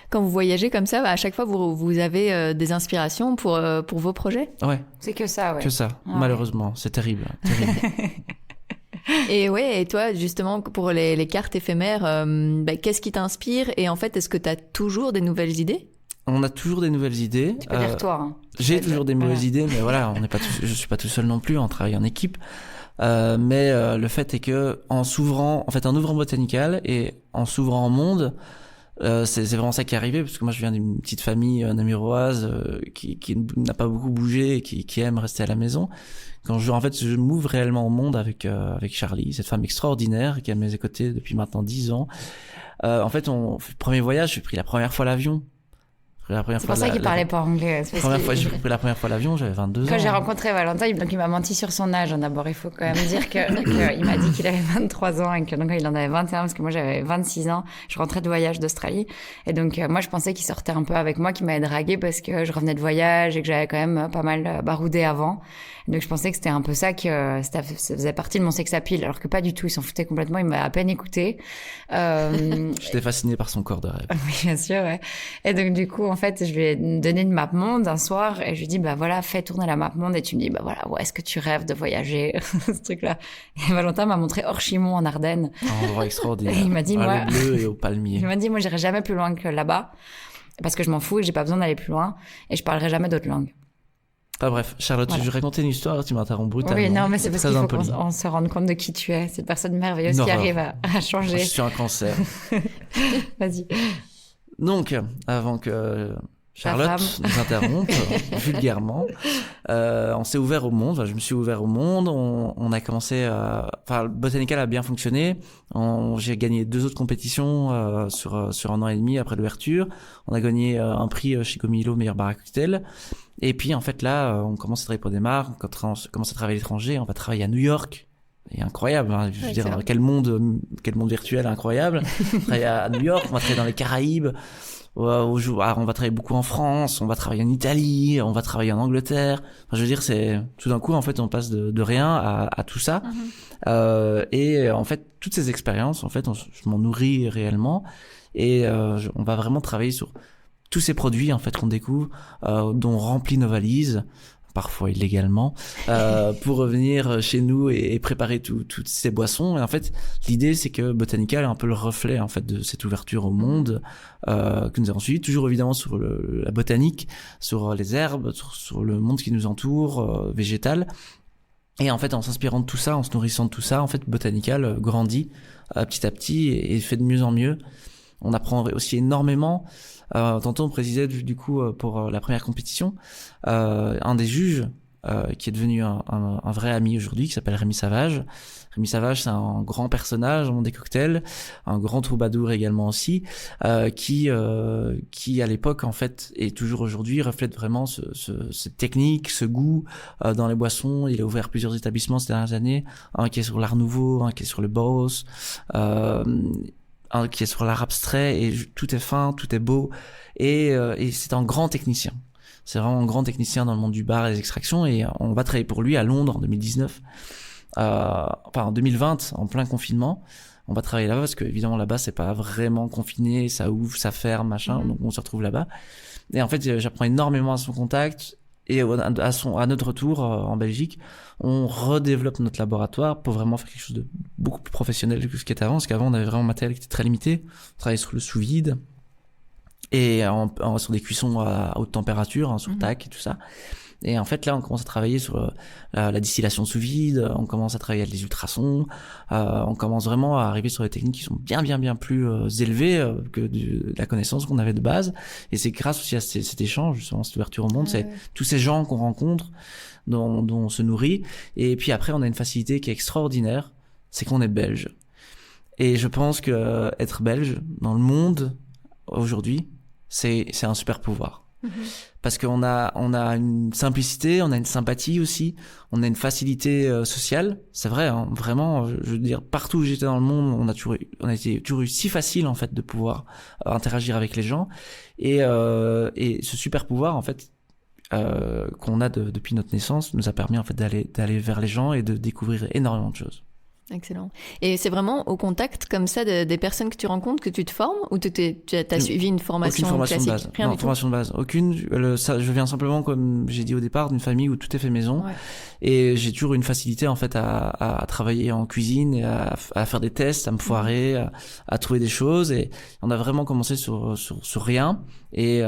Quand vous voyagez comme ça, à chaque fois vous avez des inspirations pour vos projets? Ouais. C'est que ça, ouais. Que ça, malheureusement, c'est terrible. Et toi, justement, pour les cartes éphémères, qu'est-ce qui t'inspire? Et en fait, est-ce que tu as toujours des nouvelles idées? On a toujours des nouvelles idées. Tu peux dire toi. Hein. J'ai toujours des mauvaises idées, mais voilà, je suis pas tout seul non plus, on travaille en équipe. Mais le fait est que en ouvrant Botanical et en s'ouvrant au monde, c'est vraiment ça qui est arrivé, parce que moi je viens d'une petite famille namuroise qui n'a pas beaucoup bougé et qui aime rester à la maison. Quand je m'ouvre réellement au monde avec Charlie, cette femme extraordinaire qui est à mes côtés depuis maintenant 10 ans. En fait, premier voyage, j'ai pris la première fois l'avion. C'est pour ça qu'il parlait pas anglais. J'ai pris la première fois l'avion, j'avais 22 ans. Quand j'ai rencontré Valentin, donc il m'a menti sur son âge. D'abord, il faut quand même dire il m'a dit qu'il avait 23 ans et que donc il en avait 21 parce que moi j'avais 26 ans. Je rentrais de voyage d'Australie et donc moi je pensais qu'il sortait un peu avec moi, qu'il m'avait dragué parce que je revenais de voyage et que j'avais quand même pas mal baroudé avant. Donc je pensais que c'était un peu ça, que ça faisait partie de mon sex appeal, alors que pas du tout. Il s'en foutait complètement. Il m'a à peine écouté. J'étais fasciné par son corps de rêve. Oui, bien sûr, ouais. Et donc du coup, en fait, je lui ai donné une map monde un soir et je lui ai dit voilà, fais tourner la map monde et tu me dis voilà, où est-ce que tu rêves de voyager, ce truc-là. Et Valentin m'a montré Orchimont en Ardennes. Un endroit extraordinaire. Et il m'a dit le bleu et au palmier. Il m'a dit j'irai jamais plus loin que là-bas parce que je m'en fous et j'ai pas besoin d'aller plus loin et je parlerai jamais d'autres langues. Enfin bref, Charlotte, je vais raconter une histoire, tu m'interromps brutalement. Oui, non, mais c'est parce qu'il faut qu'on se rende compte de qui tu es. Cette personne merveilleuse qui arrive à changer. Je suis un cancer. Vas-y. Donc, avant que Charlotte nous interrompe vulgairement, on s'est ouvert au monde. Je me suis ouvert au monde. On a commencé Botanical a bien fonctionné. J'ai gagné 2 autres compétitions sur 1 an et demi après l'ouverture. On a gagné un prix chez Comillo, meilleur bar à cocktail. Et puis en fait là, on commence à travailler pour des marques, on commence à travailler à l'étranger. On va travailler à New York. C'est incroyable, hein. Je veux dire, quel monde virtuel incroyable. On travaille à New York, on va travailler dans les Caraïbes. On va travailler beaucoup en France, on va travailler en Italie, on va travailler en Angleterre. Enfin, je veux dire, c'est tout d'un coup en fait on passe de rien à tout ça. Et en fait toutes ces expériences, en fait, je m'en nourris réellement et on va vraiment travailler sur tous ces produits en fait qu'on découvre, dont on remplit nos valises, parfois illégalement, pour revenir chez nous et préparer toutes ces boissons. Et en fait, l'idée, c'est que Botanical est un peu le reflet en fait de cette ouverture au monde que nous avons suivi, toujours évidemment sur la botanique, sur les herbes, sur le monde qui nous entoure, végétal. Et en fait, en s'inspirant de tout ça, en se nourrissant de tout ça, en fait, Botanical grandit petit à petit et fait de mieux en mieux. On apprend aussi énormément. Tantôt on précisait du coup pour la première compétition, un des juges qui est devenu un vrai ami aujourd'hui, qui s'appelle Rémi Savage. Rémi Savage, c'est un grand personnage au monde des cocktails, un grand troubadour également aussi, qui à l'époque en fait et toujours aujourd'hui reflète vraiment cette technique, ce goût dans les boissons. Il a ouvert plusieurs établissements ces dernières années, un qui est sur l'Art Nouveau, un qui est sur le Boros, qui est sur l'art abstrait, et tout est fin, tout est beau, et c'est un grand technicien. C'est vraiment un grand technicien dans le monde du bar et des extractions, et on va travailler pour lui à Londres en 2019. En 2020, en plein confinement, on va travailler là-bas parce que évidemment là-bas c'est pas vraiment confiné, ça ouvre, ça ferme, machin, donc on se retrouve là-bas. Et en fait, j'apprends énormément à son contact. Et à notre retour en Belgique, on redéveloppe notre laboratoire pour vraiment faire quelque chose de beaucoup plus professionnel que ce qui était avant. Parce qu'avant, on avait vraiment un matériel qui était très limité. On travaillait sur le sous-vide et sur des cuissons à haute température, sur TAC et tout ça. Et en fait, là, on commence à travailler sur la distillation sous vide, on commence à travailler avec les ultrasons, on commence vraiment à arriver sur des techniques qui sont bien plus élevées que de la connaissance qu'on avait de base. Et c'est grâce aussi à cet échange, justement, cette ouverture au monde, c'est tous ces gens qu'on rencontre, dont on se nourrit. Et puis après, on a une facilité qui est extraordinaire, c'est qu'on est belge. Et je pense que être belge dans le monde aujourd'hui, c'est un super pouvoir. Parce qu'on a une simplicité, on a une sympathie aussi, on a une facilité sociale. C'est vrai, hein, vraiment, je veux dire, partout où j'étais dans le monde, on a toujours eu si facile en fait de pouvoir interagir avec les gens. Et ce super pouvoir en fait qu'on a depuis notre naissance nous a permis en fait d'aller vers les gens et de découvrir énormément de choses. Excellent. Et c'est vraiment au contact comme ça des personnes que tu rencontres que tu te formes, ou tu as suivi une formation classique? De base. Rien non, formation de base. Aucune. Je viens simplement, comme j'ai dit au départ, d'une famille où tout est fait maison. Ouais. Et j'ai toujours eu une facilité en fait à travailler en cuisine et à faire des tests, à me foirer, à trouver des choses. Et on a vraiment commencé sur rien. Et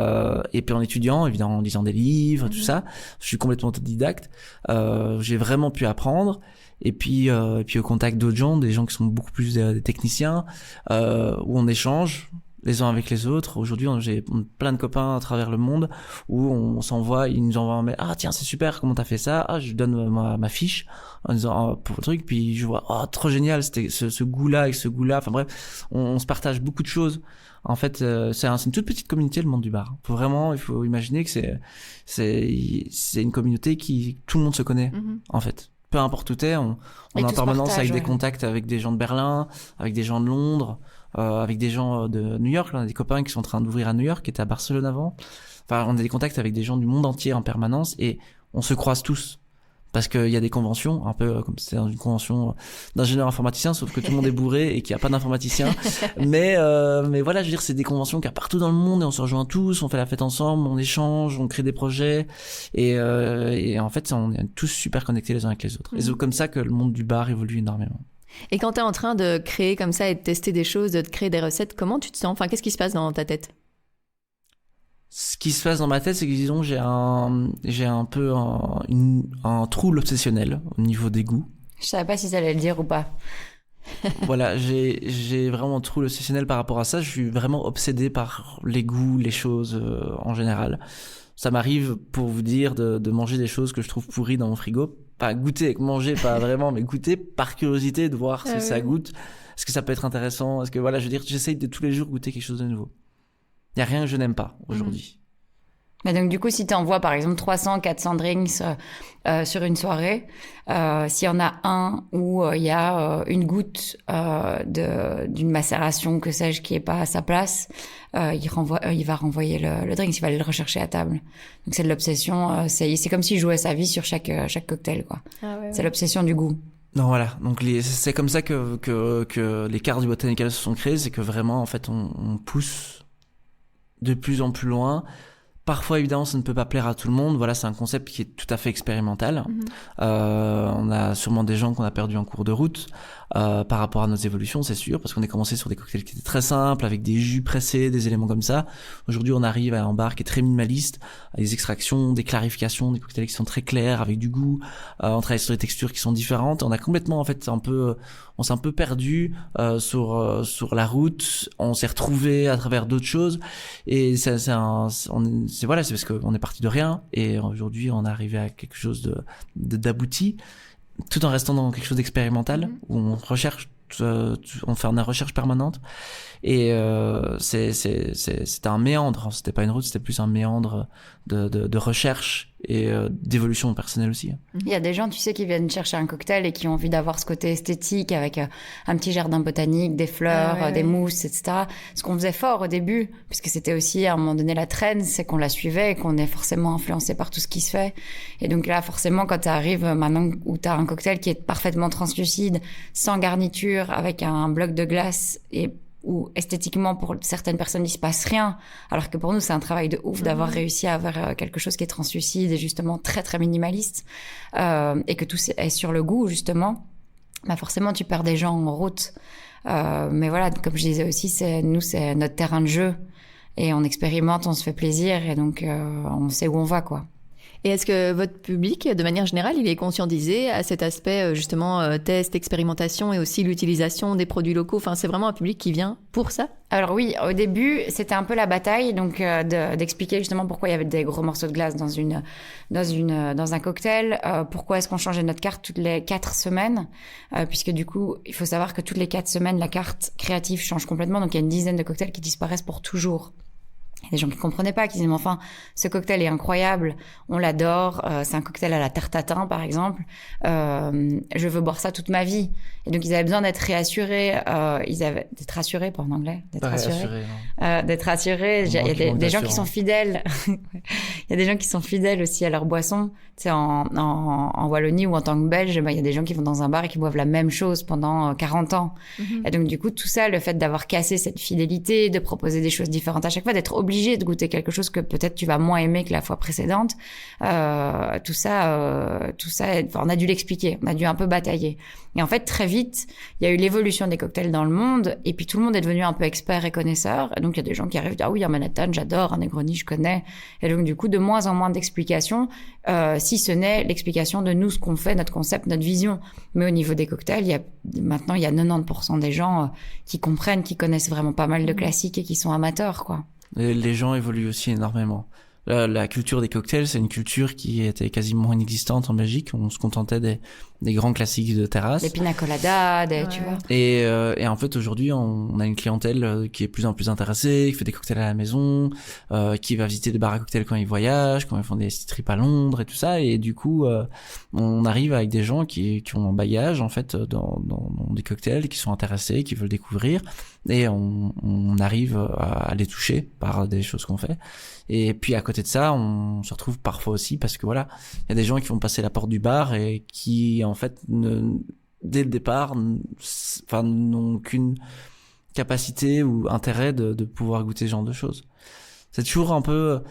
puis en étudiant, évidemment, en lisant des livres, tout ça. Je suis complètement autodidacte. J'ai vraiment pu apprendre. Et puis au contact d'autres gens, des gens qui sont beaucoup plus des techniciens, où on échange les uns avec les autres. Aujourd'hui, j'ai plein de copains à travers le monde où on s'envoie, ils nous envoient un mail. Ah tiens, c'est super, comment t'as fait ça? Ah, je donne ma fiche en disant pour le truc, puis je vois trop génial, c'était ce goût-là avec ce goût-là. Enfin bref, on se partage beaucoup de choses. En fait, c'est une toute petite communauté, le monde du bar. Il faut imaginer que c'est une communauté qui tout le monde se connaît en fait. Peu importe où t'es, on est en permanence avec des contacts avec des gens de Berlin, avec des gens de Londres, avec des gens de New York. Là, on a des copains qui sont en train d'ouvrir à New York, qui étaient à Barcelone avant. Enfin, on a des contacts avec des gens du monde entier en permanence et on se croise tous. Parce qu'il y a des conventions, un peu comme c'est dans une convention d'ingénieur informaticien, sauf que tout le monde est bourré et qu'il n'y a pas d'informaticien. mais voilà, je veux dire, c'est des conventions qu'il y a partout dans le monde et on se rejoint tous, on fait la fête ensemble, on échange, on crée des projets et en fait, on est tous super connectés les uns avec les autres. Et c'est comme ça que le monde du bar évolue énormément. Et quand tu es en train de créer comme ça et de tester des choses, de créer des recettes, comment tu te sens? Enfin, qu'est-ce qui se passe dans ta tête? Ce qui se passe dans ma tête, c'est que disons j'ai un peu un trouble obsessionnel au niveau des goûts. Je savais pas si ça allait le dire ou pas. Voilà, j'ai vraiment un trouble obsessionnel par rapport à ça. Je suis vraiment obsédé par les goûts, les choses en général. Ça m'arrive, pour vous dire, de manger des choses que je trouve pourries dans mon frigo. Pas goûter, manger pas vraiment, mais goûter par curiosité, de voir si ça goûte. Est-ce que ça peut être intéressant? Est-ce que voilà, je veux dire, j'essaye de tous les jours goûter quelque chose de nouveau. Il n'y a rien que je n'aime pas aujourd'hui. Mais donc du coup, si tu envoies par exemple 300, 400 drinks sur une soirée, s'il y en a un où il y a une goutte d'une macération, que sais-je, qui est pas à sa place, il va renvoyer le drink, il va aller le rechercher à table. Donc c'est de l'obsession, c'est comme s'il jouait sa vie sur chaque cocktail, quoi. C'est l'obsession du goût. Non, voilà. Donc c'est comme ça que les cartes du Botanical se sont créées, c'est que vraiment en fait on pousse de plus en plus loin. Parfois, évidemment, ça ne peut pas plaire à tout le monde. Voilà, c'est un concept qui est tout à fait expérimental. On a sûrement des gens qu'on a perdus en cours de route par rapport à nos évolutions, c'est sûr, parce qu'on est commencé sur des cocktails qui étaient très simples, avec des jus pressés, des éléments comme ça. Aujourd'hui, on arrive à un bar qui est très minimaliste, avec des extractions, des clarifications, des cocktails qui sont très clairs, avec du goût. On travaille sur des textures qui sont différentes. On a complètement, en fait, on s'est un peu perdu sur la route. On s'est retrouvé à travers d'autres choses. Et c'est parce qu'on est parti de rien. Et aujourd'hui, on est arrivé à quelque chose d'abouti, tout en restant dans quelque chose d'expérimental, où on recherche, on fait une recherche permanente. Et c'était un méandre, c'était pas une route, c'était plus un méandre de recherche et d'évolution personnelle aussi. Il y a des gens, tu sais, qui viennent chercher un cocktail et qui ont envie d'avoir ce côté esthétique avec un petit jardin botanique, des fleurs, des mousses, etc. Ce qu'on faisait fort au début, puisque c'était aussi à un moment donné la trend, c'est qu'on la suivait et qu'on est forcément influencé par tout ce qui se fait. Et donc là, forcément, quand tu arrives maintenant où tu as un cocktail qui est parfaitement translucide, sans garniture, avec un bloc de glace et où esthétiquement pour certaines personnes il se passe rien, alors que pour nous c'est un travail de ouf d'avoir réussi à avoir quelque chose qui est translucide et justement très très minimaliste, et que tout est sur le goût justement, bah forcément tu perds des gens en route, mais voilà, comme je disais aussi, c'est notre terrain de jeu et on expérimente, on se fait plaisir et donc on sait où on va, quoi. Et est-ce que votre public, de manière générale, il est conscientisé à cet aspect justement test, expérimentation et aussi l'utilisation des produits locaux? Enfin, c'est vraiment un public qui vient pour ça? Alors oui, au début, c'était un peu la bataille, donc d'expliquer justement pourquoi il y avait des gros morceaux de glace dans un cocktail, pourquoi est-ce qu'on changeait notre carte toutes les 4 semaines, puisque du coup, il faut savoir que toutes les 4 semaines, la carte créative change complètement, donc il y a une dizaine de cocktails qui disparaissent pour toujours. Il y a des gens qui comprenaient pas, qui disaient, mais enfin, ce cocktail est incroyable, on l'adore, c'est un cocktail à la tarte tatin, par exemple, je veux boire ça toute ma vie. Et donc, ils avaient besoin d'être réassurés, d'être rassurés, pas en anglais, d'être rassurés. Il y a des gens qui sont fidèles. Il y a des gens qui sont fidèles aussi à leur boisson. Tu sais, en Wallonie ou en tant que Belge, il y a des gens qui vont dans un bar et qui boivent la même chose pendant 40 ans. Mm-hmm. Et donc, du coup, tout ça, le fait d'avoir cassé cette fidélité, de proposer des choses différentes à chaque fois, d'être obligé de goûter quelque chose que peut-être tu vas moins aimer que la fois précédente, tout ça, on a dû l'expliquer, on a dû un peu batailler. Et en fait, très vite, il y a eu l'évolution des cocktails dans le monde, et puis tout le monde est devenu un peu expert et connaisseur. Et donc, il y a des gens qui arrivent, ah oui, un Manhattan, j'adore, un Negroni, je connais. Et donc, du coup, de moins en moins d'explications, si ce n'est l'explication de nous, ce qu'on fait, notre concept, notre vision. Mais au niveau des cocktails, maintenant, il y a 90% des gens qui comprennent, qui connaissent vraiment pas mal de classiques et qui sont amateurs, quoi. Les gens évoluent aussi énormément. La culture des cocktails, c'est une culture qui était quasiment inexistante en Belgique. On se contentait des grands classiques de terrasse. Des pina coladas, tu vois. Et en fait, aujourd'hui, on a une clientèle qui est de plus en plus intéressée, qui fait des cocktails à la maison, qui va visiter des bars à cocktails quand ils voyagent, quand ils font des trips à Londres et tout ça. Et du coup, on arrive avec des gens qui ont un bagage, en fait, dans des cocktails, qui sont intéressés, qui veulent découvrir. Et on arrive à les toucher par des choses qu'on fait. Et puis à côté de ça, on se retrouve parfois aussi parce que voilà, il y a des gens qui vont passer la porte du bar et qui en fait dès le départ n'ont qu'une capacité ou intérêt de pouvoir goûter ce genre de choses. C'est toujours un peu,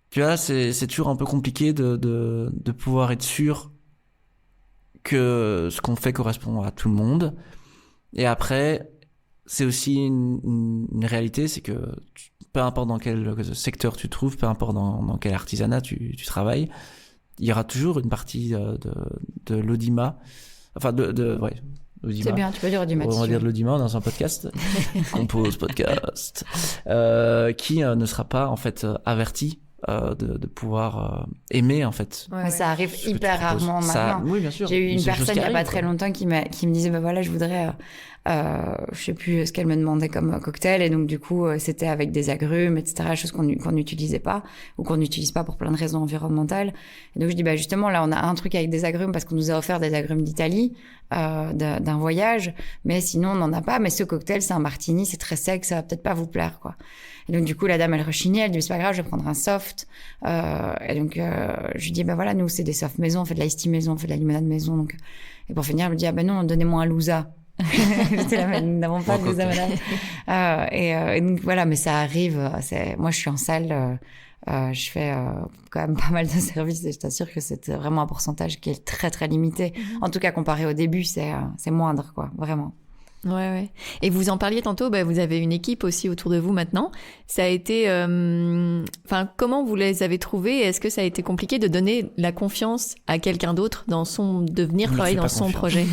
tu vois, c'est toujours un peu compliqué de pouvoir être sûr que ce qu'on fait correspond à tout le monde. Et après, c'est aussi une réalité, c'est que peu importe dans quel secteur tu te trouves, peu importe dans quel artisanat tu travailles, il y aura toujours une partie de l'audimat, enfin l'audimat. C'est bien, tu peux dire audimat. On va dire de l'audimat dans un podcast, compose podcast, qui ne sera pas en fait averti de pouvoir aimer en fait. Ouais, ça arrive hyper rarement maintenant. Oui, bien sûr. J'ai eu une personne il y a pas très longtemps qui me disait bah voilà, je voudrais je sais plus ce qu'elle me demandait comme cocktail, et donc du coup c'était avec des agrumes, etc., choses qu'on n'utilisait pas ou qu'on n'utilise pas pour plein de raisons environnementales. Et donc je dis bah justement là on a un truc avec des agrumes parce qu'on nous a offert des agrumes d'Italie d'un voyage, mais sinon on n'en a pas. Mais ce cocktail c'est un martini, c'est très sec, ça va peut-être pas vous plaire quoi. Et donc du coup la dame elle rechignait, elle dit c'est pas grave, je vais prendre un soft. Et donc je lui dis bah voilà, nous c'est des softs maison, on fait de l'ice tea maison, on fait de la limonade maison. Donc et pour finir elle me dit ah ben non, donnez-moi un louza. J'étais là, mais nous n'avons pas de louza madame. Et donc voilà, mais ça arrive. Moi je suis en salle. Je fais quand même pas mal de services et je t'assure que c'est vraiment un pourcentage qui est très très limité. En tout cas comparé au début, c'est moindre quoi, vraiment. Ouais. Et vous en parliez tantôt, vous avez une équipe aussi autour de vous maintenant. Ça a été, comment vous les avez trouvés? Est-ce que ça a été compliqué de donner la confiance à quelqu'un d'autre de venir travailler dans son projet?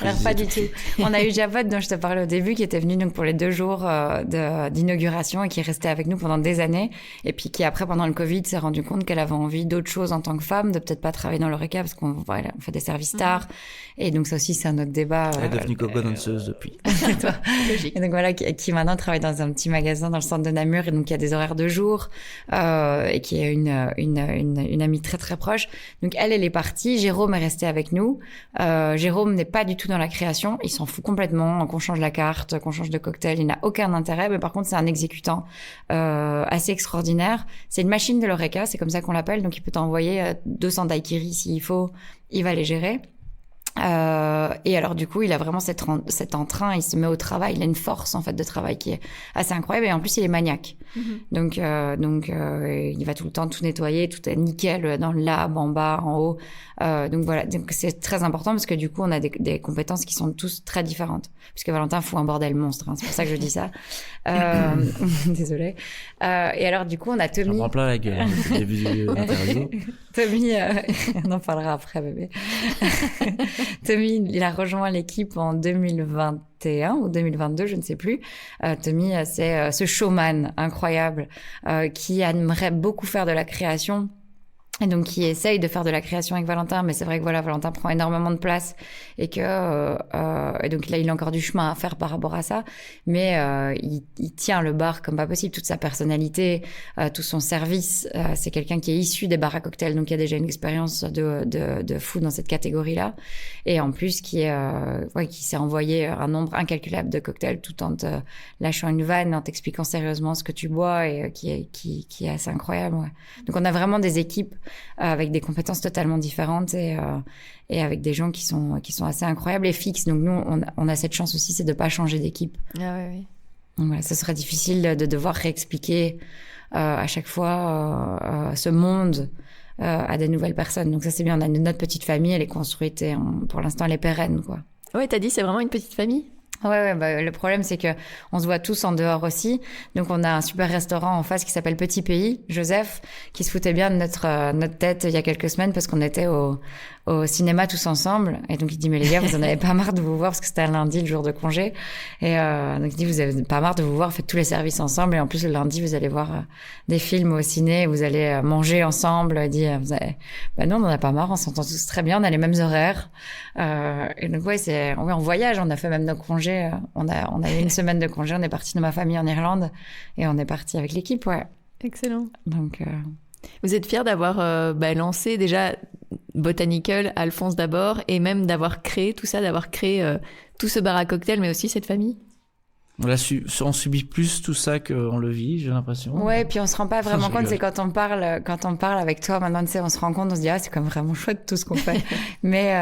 Alors pas du tout. On a eu Javotte dont je te parlais au début, qui était venue donc pour les 2 jours d'inauguration et qui est restée avec nous pendant des années. Et puis qui après, pendant le Covid, s'est rendu compte qu'elle avait envie d'autres choses en tant que femme, de peut-être pas travailler dans l'Horeca parce qu'on fait des services stars. Et donc ça aussi, c'est un autre débat. Elle est devenue gogo danseuse depuis. Et donc voilà, qui maintenant travaille dans un petit magasin dans le centre de Namur, et donc il y a des horaires de jour, et qui est une amie très très proche. Donc elle est partie, Jérôme est resté avec nous. Jérôme n'est pas du tout dans la création, il s'en fout complètement qu'on change la carte, qu'on change de cocktail, il n'a aucun intérêt, mais par contre c'est un exécutant assez extraordinaire. C'est une machine de l'Horeca, c'est comme ça qu'on l'appelle, donc il peut t'envoyer 200 daiquiris s'il faut, il va les gérer. Et alors du coup, il a vraiment cet entrain, il se met au travail, il a une force en fait de travail qui est assez incroyable et en plus il est maniaque. Donc il va tout le temps tout nettoyer, tout est nickel dans le lab, en bas, en haut. Donc voilà, donc c'est très important parce que du coup on a des compétences qui sont tous très différentes. Puisque Valentin fout un bordel monstre, hein, c'est pour ça que je dis ça. Désolée. Et alors du coup on a Tommy. J'en prends plein la gueule au début de l'interview. Tommy, on en parlera après, bébé. Tommy, il a rejoint l'équipe en 2021 ou 2022, je ne sais plus. Tommy, c'est ce showman incroyable qui aimerait beaucoup faire de la création. Et donc, qui essaye de faire de la création avec Valentin, mais c'est vrai que voilà, Valentin prend énormément de place et que et donc là, il a encore du chemin à faire par rapport à ça, mais il tient le bar comme pas possible, toute sa personnalité, tout son service. C'est quelqu'un qui est issu des bars à cocktails, donc il y a déjà une expérience de fou dans cette catégorie-là, et en plus qui s'est envoyé un nombre incalculable de cocktails tout en te lâchant une vanne, en t'expliquant sérieusement ce que tu bois et qui est assez incroyable. Ouais. Donc on a vraiment des équipes avec des compétences totalement différentes et avec des gens qui sont assez incroyables et fixes. Donc nous, on a cette chance aussi, c'est de pas changer d'équipe. Ah ouais, oui. Donc voilà, ça serait difficile de devoir réexpliquer à chaque fois ce monde à des nouvelles personnes. Donc ça, c'est bien. On a notre petite famille, elle est construite et pour l'instant, elle est pérenne, quoi. Ouais, t'as dit, c'est vraiment une petite famille? Ouais, bah, le problème, c'est que on se voit tous en dehors aussi. Donc, on a un super restaurant en face qui s'appelle Petit Pays, Joseph, qui se foutait bien de notre tête il y a quelques semaines parce qu'on était au cinéma tous ensemble. Et donc, il dit, mais les gars, vous en avez pas marre de vous voir parce que c'était un lundi, le jour de congé. Et donc, il dit, vous avez pas marre de vous voir, faites tous les services ensemble. Et en plus, le lundi, vous allez voir des films au ciné, vous allez manger ensemble. Il dit, bah non, on en a pas marre, on s'entend tous très bien, on a les mêmes horaires. Et donc, ouais, on voyage, on a fait même nos congés. On a eu une semaine de congé, on est parti de ma famille en Irlande et on est parti avec l'équipe, ouais. Excellent. Donc, vous êtes fiers d'avoir lancé déjà Botanical, Alphonse d'abord, et même d'avoir créé tout ça, d'avoir créé tout ce bar à cocktail, mais aussi cette famille? On subit plus tout ça qu'on le vit, j'ai l'impression. Ouais, puis on se rend pas vraiment compte, c'est quand on parle avec toi maintenant, tu sais, on se rend compte, on se dit, ah, c'est quand même vraiment chouette tout ce qu'on fait. mais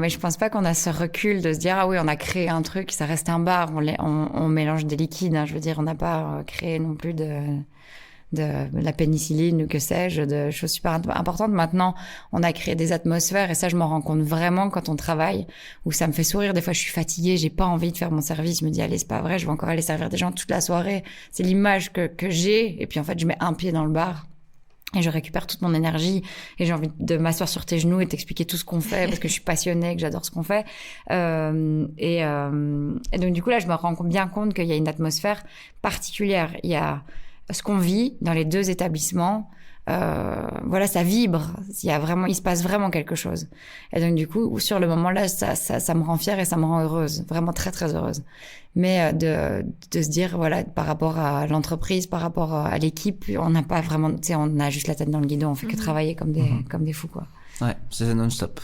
je pense pas qu'on a ce recul de se dire, ah oui, on a créé un truc, ça reste un bar, on mélange des liquides, hein, je veux dire, on n'a pas créé non plus de la pénicilline ou que sais-je, de choses super importantes. Maintenant, on a créé des atmosphères et ça, je m'en rends compte vraiment quand on travaille, où ça me fait sourire. Des fois, je suis fatiguée, j'ai pas envie de faire mon service. Je me dis, allez, c'est pas vrai, je vais encore aller servir des gens toute la soirée. C'est l'image que j'ai. Et puis, en fait, je mets un pied dans le bar et je récupère toute mon énergie et j'ai envie de m'asseoir sur tes genoux et t'expliquer tout ce qu'on fait parce que je suis passionnée, que j'adore ce qu'on fait. Et donc, du coup, là, je me rends bien compte qu'il y a une atmosphère particulière. Il y a ce qu'on vit dans les deux établissements, voilà, ça vibre. Il se passe vraiment quelque chose. Et donc, du coup, sur le moment là, ça me rend fière et ça me rend heureuse. Vraiment très, très heureuse. Mais, de se dire, voilà, par rapport à l'entreprise, par rapport à l'équipe, on n'a pas vraiment, tu sais, on a juste la tête dans le guidon, on fait que travailler comme des fous, quoi. Ouais, c'est non-stop.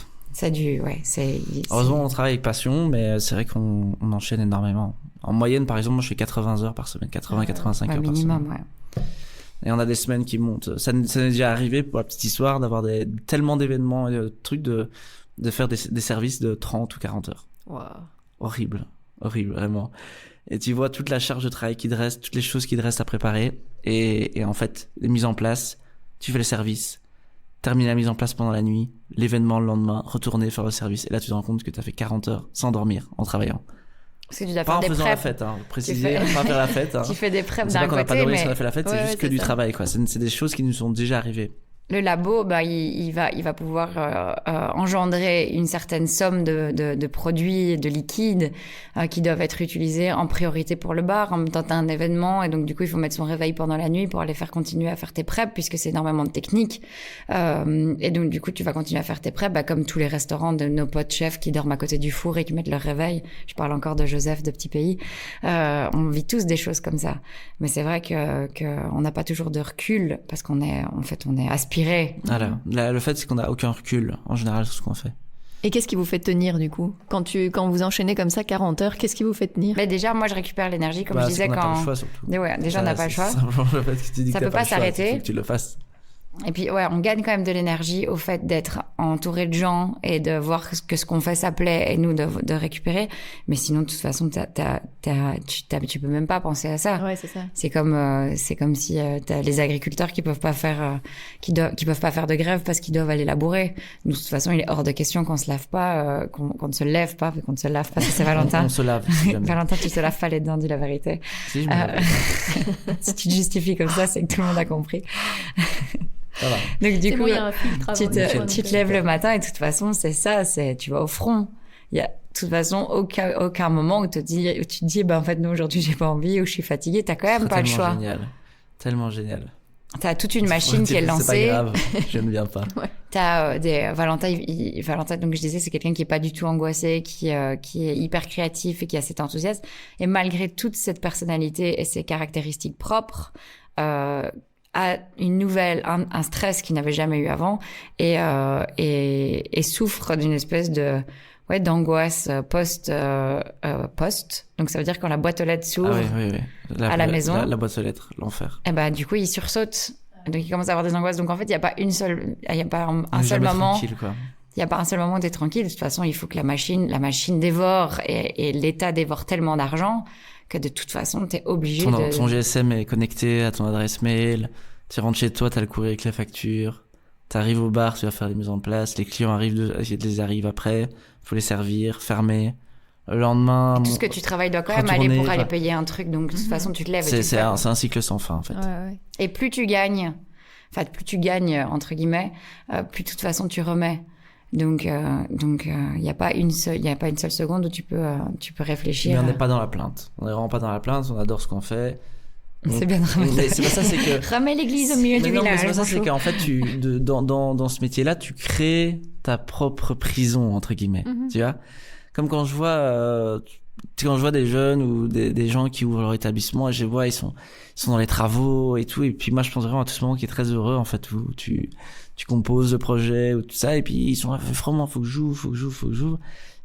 Heureusement, on travaille avec passion, mais c'est vrai qu'on enchaîne énormément. En moyenne, par exemple, moi, je fais 80 heures par semaine, 80-85 heures par minimum, semaine. Ouais. Et on a des semaines qui montent. Ça m'est déjà arrivé, pour la petite histoire, d'avoir tellement d'événements et de trucs de faire des services de 30 ou 40 heures. Wow. Horrible, vraiment. Et tu vois toute la charge de travail qui te reste, toutes les choses qui te restent à préparer. Et en fait, les mises en place, tu fais le service, terminer la mise en place pendant la nuit, l'événement le lendemain, retourner faire le service. Et là, tu te rends compte que tu as fait 40 heures sans dormir, en travaillant. Parce que tu dois pas faire en des faisant preps. la fête, hein, préciser, pas faire la fête. Hein. Tu fais des preps c'est d'un pas qu'on n'a côté, pas dormi mais... si on a fait la fête, c'est juste que du travail, quoi. C'est des choses qui nous sont déjà arrivées. Le labo, bah, il va pouvoir engendrer une certaine somme de produits, de liquides qui doivent être utilisés en priorité pour le bar. En même temps, t'as un événement et donc du coup, il faut mettre son réveil pendant la nuit pour aller faire continuer à faire tes preps puisque c'est énormément de technique. Et donc du coup, tu vas continuer à faire tes preps, bah, comme tous les restaurants de nos potes chefs qui dorment à côté du four et qui mettent leur réveil. Je parle encore de Joseph de Petit Pays. On vit tous des choses comme ça. Mais c'est vrai que on n'a pas toujours de recul parce qu'on est aspiré. Alors, le fait, c'est qu'on n'a aucun recul, en général, sur ce qu'on fait. Et qu'est-ce qui vous fait tenir, du coup? Quand vous enchaînez comme ça 40 heures, qu'est-ce qui vous fait tenir? Mais déjà, moi, je récupère l'énergie, comme je disais, on n'a quand... pas le choix, surtout. Ouais, déjà, on n'a pas le choix. C'est simplement le fait que tu dis ça que peut pas s'arrêter. Il faut que tu le fasses. Et puis, ouais, on gagne quand même de l'énergie au fait d'être entouré de gens et de voir que ce qu'on fait, ça plaît et nous de récupérer. Mais sinon, de toute façon, tu peux même pas penser à ça. Ouais, c'est ça. C'est comme si t'as les agriculteurs qui peuvent pas faire de grève parce qu'ils doivent aller labourer. Nous, de toute façon, il est hors de question qu'on se lave pas, qu'on ne se lève pas, qu'on ne se lave pas. Ça, c'est Valentin. On se lave. Si jamais. Valentin, tu te laves pas les dents, dis la vérité. Si, je me lave. Si tu te justifies comme ça, c'est que tout le monde a compris. Ça va. Donc du C'est coup, bon, il y a un filtre avant tu de faire, te donc, lèves le matin et de toute façon, c'est ça, tu vas au front. Il y a de toute façon aucun moment où tu te dis en fait non, aujourd'hui j'ai pas envie ou je suis fatiguée, t'as quand même pas le choix. Tellement génial. T'as toute une machine qui est lancée. C'est pas grave, je ne viens pas. Ouais. T'as Valentin, donc je disais, c'est quelqu'un qui est pas du tout angoissé, qui est hyper créatif et qui a cet enthousiasme. Et malgré toute cette personnalité et ses caractéristiques propres, a un stress qu'il n'avait jamais eu avant et souffre d'une espèce d'angoisse post. Donc ça veut dire quand la boîte aux lettres s'ouvre à la maison. La boîte aux lettres, l'enfer. Et du coup, il sursaute. Donc il commence à avoir des angoisses. Donc en fait, il y a pas un seul moment. Il y a pas un seul moment où t'es tranquille. De toute façon, il faut que la machine dévore et l'État dévore tellement d'argent que de toute façon, t'es obligé ton GSM est connecté à ton adresse mail. Tu rentres chez toi, t'as le courrier avec la facture. T'arrives au bar, tu vas faire les mises en place. Les clients arrivent après. Faut les servir, fermer. Le lendemain. Tout ce que tu travailles doit quand même aller pour aller payer un truc. Donc de toute façon, tu te lèves. C'est un cycle sans fin en fait. Ouais. Et plus tu gagnes entre guillemets, plus de toute façon tu remets. Donc il y a pas une seule seconde où tu peux réfléchir. Mais on n'est pas dans la plainte. On n'est vraiment pas dans la plainte. On adore ce qu'on fait. Donc, c'est bien de remettre. C'est pas ça, c'est que. Remets l'église au milieu du village. Mais c'est pas ça, c'est qu'en fait, dans ce métier-là, tu crées ta propre prison, entre guillemets. Tu vois? Comme quand je vois des jeunes ou des gens qui ouvrent leur établissement et je vois, ils sont dans les travaux et tout. Et puis moi, je pense vraiment à tout ce moment qui est très heureux, en fait, où tu composes le projet ou tout ça. Et puis ils sont là, vraiment, faut que je joue.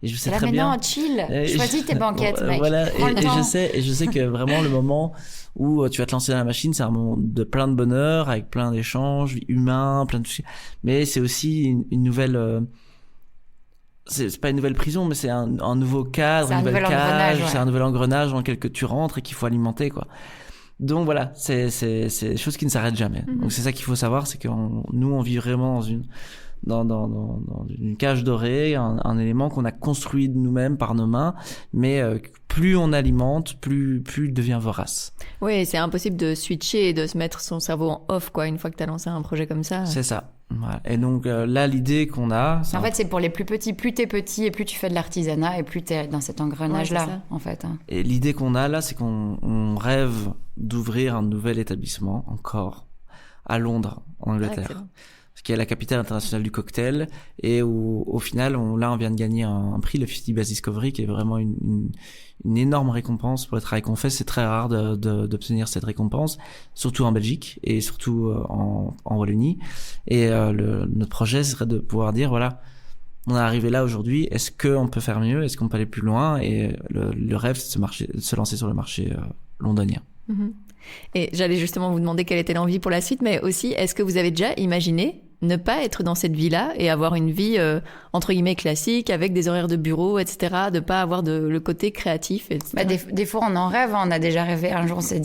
Et je sais très bien. Maintenant, chill. Choisis tes banquettes, mec. Voilà. Et je sais que vraiment le moment où tu vas te lancer dans la machine, c'est un moment de plein de bonheur, avec plein d'échanges humains, plein de... Mais c'est aussi une nouvelle, c'est pas une nouvelle prison, mais c'est un nouveau cadre, une nouvelle cage, c'est un nouvel engrenage dans lequel tu rentres et qu'il faut alimenter, quoi. Donc voilà, c'est des choses qui ne s'arrêtent jamais. Donc c'est ça qu'il faut savoir, c'est que nous, on vit vraiment dans une cage dorée, un élément qu'on a construit de nous-mêmes par nos mains, mais plus on alimente, plus il devient vorace. Oui, c'est impossible de switcher et de se mettre son cerveau en off, quoi, une fois que tu as lancé un projet comme ça. C'est ça. Voilà. Et donc là, l'idée qu'on a... En fait, c'est pour les plus petits. Plus t'es petit et plus tu fais de l'artisanat et plus t'es dans cet engrenage-là, en fait. Hein. Et l'idée qu'on a là, c'est qu'on rêve d'ouvrir un nouvel établissement, encore, à Londres, en Angleterre. Qui est la capitale internationale du cocktail, et où, au final, on vient de gagner un prix, le 50 Best Discovery, qui est vraiment une énorme récompense pour le travail qu'on fait. C'est très rare d'obtenir cette récompense, surtout en Belgique et surtout en Wallonie. Et notre projet serait de pouvoir dire, voilà, on est arrivé là aujourd'hui, est-ce qu'on peut faire mieux, est-ce qu'on peut aller plus loin? Et le rêve, c'est de se lancer sur le marché londonien. Et j'allais justement vous demander quelle était l'envie pour la suite, mais aussi, est-ce que vous avez déjà imaginé ne pas être dans cette vie-là et avoir une vie entre guillemets classique avec des horaires de bureau, etc., de pas avoir le côté créatif, etc. Des fois on en rêve, on a déjà rêvé. Un jour on s'est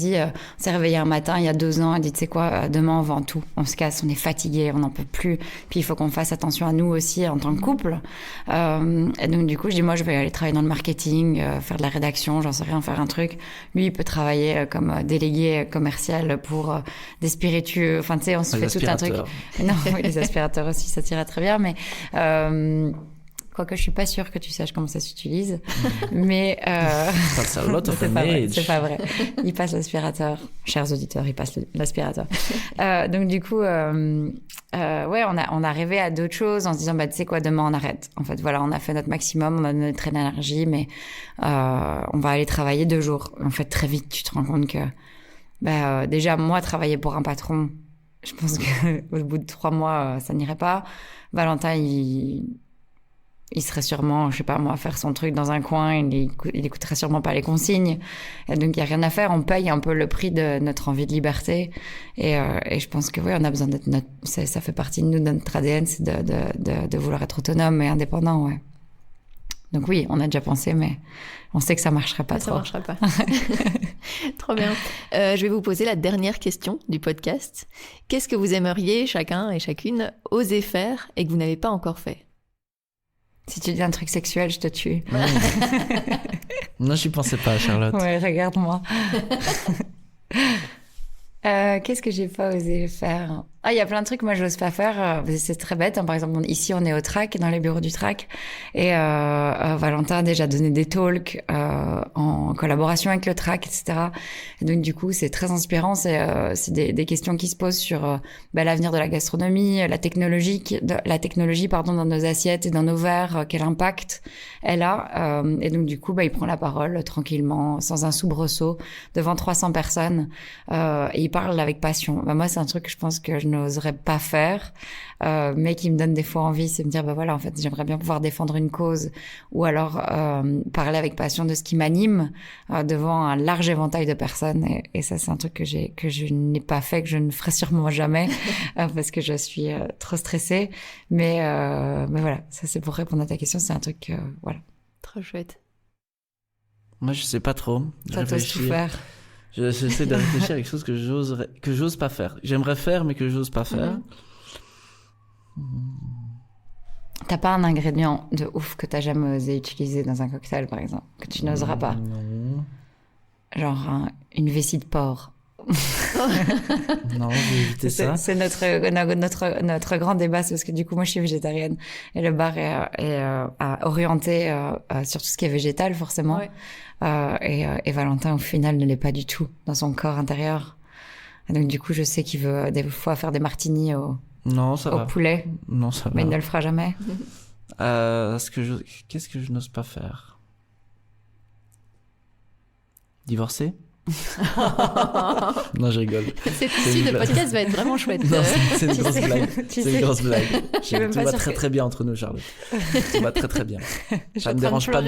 réveillé un matin il y a 2 ans, on a dit tu sais quoi, demain on vend tout, on se casse, on est fatigué, on n'en peut plus, puis il faut qu'on fasse attention à nous aussi en tant que couple. Et donc du coup je dis moi je vais aller travailler dans le marketing, faire de la rédaction, j'en sais rien, faire un truc. Lui il peut travailler comme délégué commercial pour des spiritueux, enfin tu sais on se fait tout un truc. Non, les aspirateurs aussi, ça t'irait très bien, mais quoique je suis pas sûre que tu saches comment ça s'utilise. Mais c'est pas vrai. Il passe l'aspirateur, chers auditeurs, il passe l'aspirateur. Donc du coup, ouais, on a rêvé à d'autres choses en se disant, tu sais quoi, demain on arrête. En fait, voilà, on a fait notre maximum, on a donné notre énergie, mais on va aller travailler 2 jours. En fait, très vite, tu te rends compte que, déjà, moi, travailler pour un patron, je pense qu'au bout de 3 mois, ça n'irait pas. Valentin, il il serait sûrement, je sais pas moi, faire son truc dans un coin, il écouterait sûrement pas les consignes. Et donc il y a rien à faire, on paye un peu le prix de notre envie de liberté. Et je pense que oui, on a besoin d'être ça fait partie de nous, de notre ADN, c'est de vouloir être autonome et indépendant, ouais. Donc oui, on a déjà pensé, mais on sait que ça marcherait pas trop. Ça marcherait pas. Trop bien. Je vais vous poser la dernière question du podcast. Qu'est-ce que vous aimeriez chacun et chacune oser faire et que vous n'avez pas encore fait? Si tu dis un truc sexuel, je te tue. Non, j'y pensais pas, Charlotte. Ouais, regarde-moi. Qu'est-ce que j'ai pas osé faire? Il y a plein de trucs que moi j'ose pas faire. C'est très bête. Par exemple, ici on est au TRAC, dans les bureaux du TRAC, et Valentin a déjà donné des talks en collaboration avec le TRAC, etc. Et donc du coup, c'est très inspirant. C'est des questions qui se posent sur l'avenir de la gastronomie, la technologie dans nos assiettes et dans nos verres, quel impact elle a. Et donc du coup, il prend la parole tranquillement, sans un soubresaut, devant 300 personnes, et il parle avec passion. Moi, c'est un truc que je pense que je n'oserais pas faire, mais qui me donne des fois envie, c'est me dire en fait j'aimerais bien pouvoir défendre une cause, ou alors parler avec passion de ce qui m'anime devant un large éventail de personnes, et ça c'est un truc que je n'ai pas fait, que je ne ferai sûrement jamais parce que je suis trop stressée, mais voilà, ça c'est pour répondre à ta question, c'est un truc voilà. Trop chouette. Moi je sais pas trop. Ça t'ose tout faire. J'essaie de réfléchir à quelque chose que j'ose pas faire. J'aimerais faire, mais que j'ose pas faire. T'as pas un ingrédient de ouf que t'as jamais osé utiliser dans un cocktail, par exemple, que tu n'oseras pas? Non. Genre une vessie de porc. Non, j'ai évité ça. C'est notre grand débat, c'est parce que du coup, moi, je suis végétarienne et le bar est orienté sur tout ce qui est végétal, forcément. Ouais. Et Valentin, au final, ne l'est pas du tout dans son corps intérieur. Et donc, du coup, je sais qu'il veut des fois faire des martinis au poulet. Non, ça va. Mais il ne le fera jamais. Qu'est-ce que je n'ose pas faire? Divorcer? Non, je rigole. Cette issue de podcast va être vraiment chouette. Non, c'est une grosse blague. C'est une grosse blague. même Tout pas va sûre très que- très bien entre nous, Charlotte. Tout va très très bien. Ça me dérange pas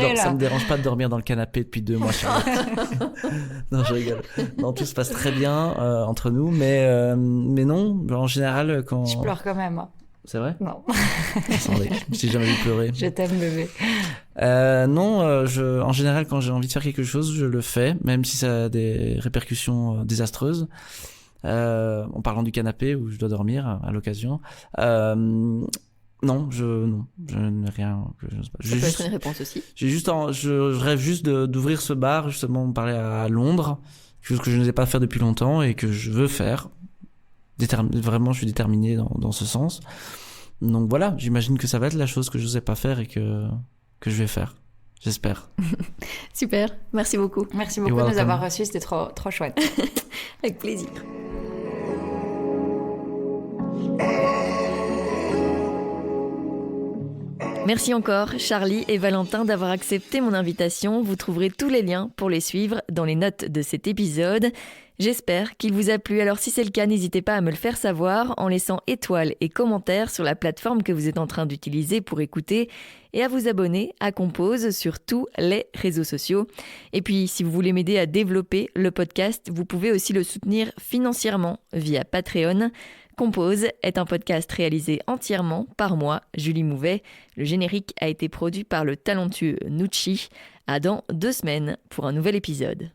de dormir dans le canapé depuis 2 mois, Charlotte. Non, je rigole. Non, tout se passe très bien entre nous, mais non, en général quand. Je pleure quand même. C'est vrai? Non. Attendez, si j'ai jamais vu pleurer. Je t'aime, bébé. Non, en général, quand j'ai envie de faire quelque chose, je le fais, même si ça a des répercussions désastreuses. En parlant du canapé où je dois dormir à l'occasion. Non, je n'ai rien que je n'ose pas. Ça peut être une réponse aussi. Je rêve juste d'ouvrir ce bar, justement, parler à Londres, quelque chose que je n'osais pas faire depuis longtemps et que je veux faire. Vraiment, je suis déterminé dans ce sens. Donc voilà, j'imagine que ça va être la chose que je n'osais pas faire et que je vais faire. J'espère. Super, merci beaucoup. Merci beaucoup de nous avoir reçus, c'était trop, trop chouette. Avec plaisir. Merci encore, Charlie et Valentin, d'avoir accepté mon invitation. Vous trouverez tous les liens pour les suivre dans les notes de cet épisode. J'espère qu'il vous a plu. Alors si c'est le cas, n'hésitez pas à me le faire savoir en laissant étoiles et commentaires sur la plateforme que vous êtes en train d'utiliser pour écouter et à vous abonner à Compose sur tous les réseaux sociaux. Et puis, si vous voulez m'aider à développer le podcast, vous pouvez aussi le soutenir financièrement via Patreon. Compose est un podcast réalisé entièrement par moi, Julie Mouvet. Le générique a été produit par le talentueux Nucci. À dans 2 semaines pour un nouvel épisode.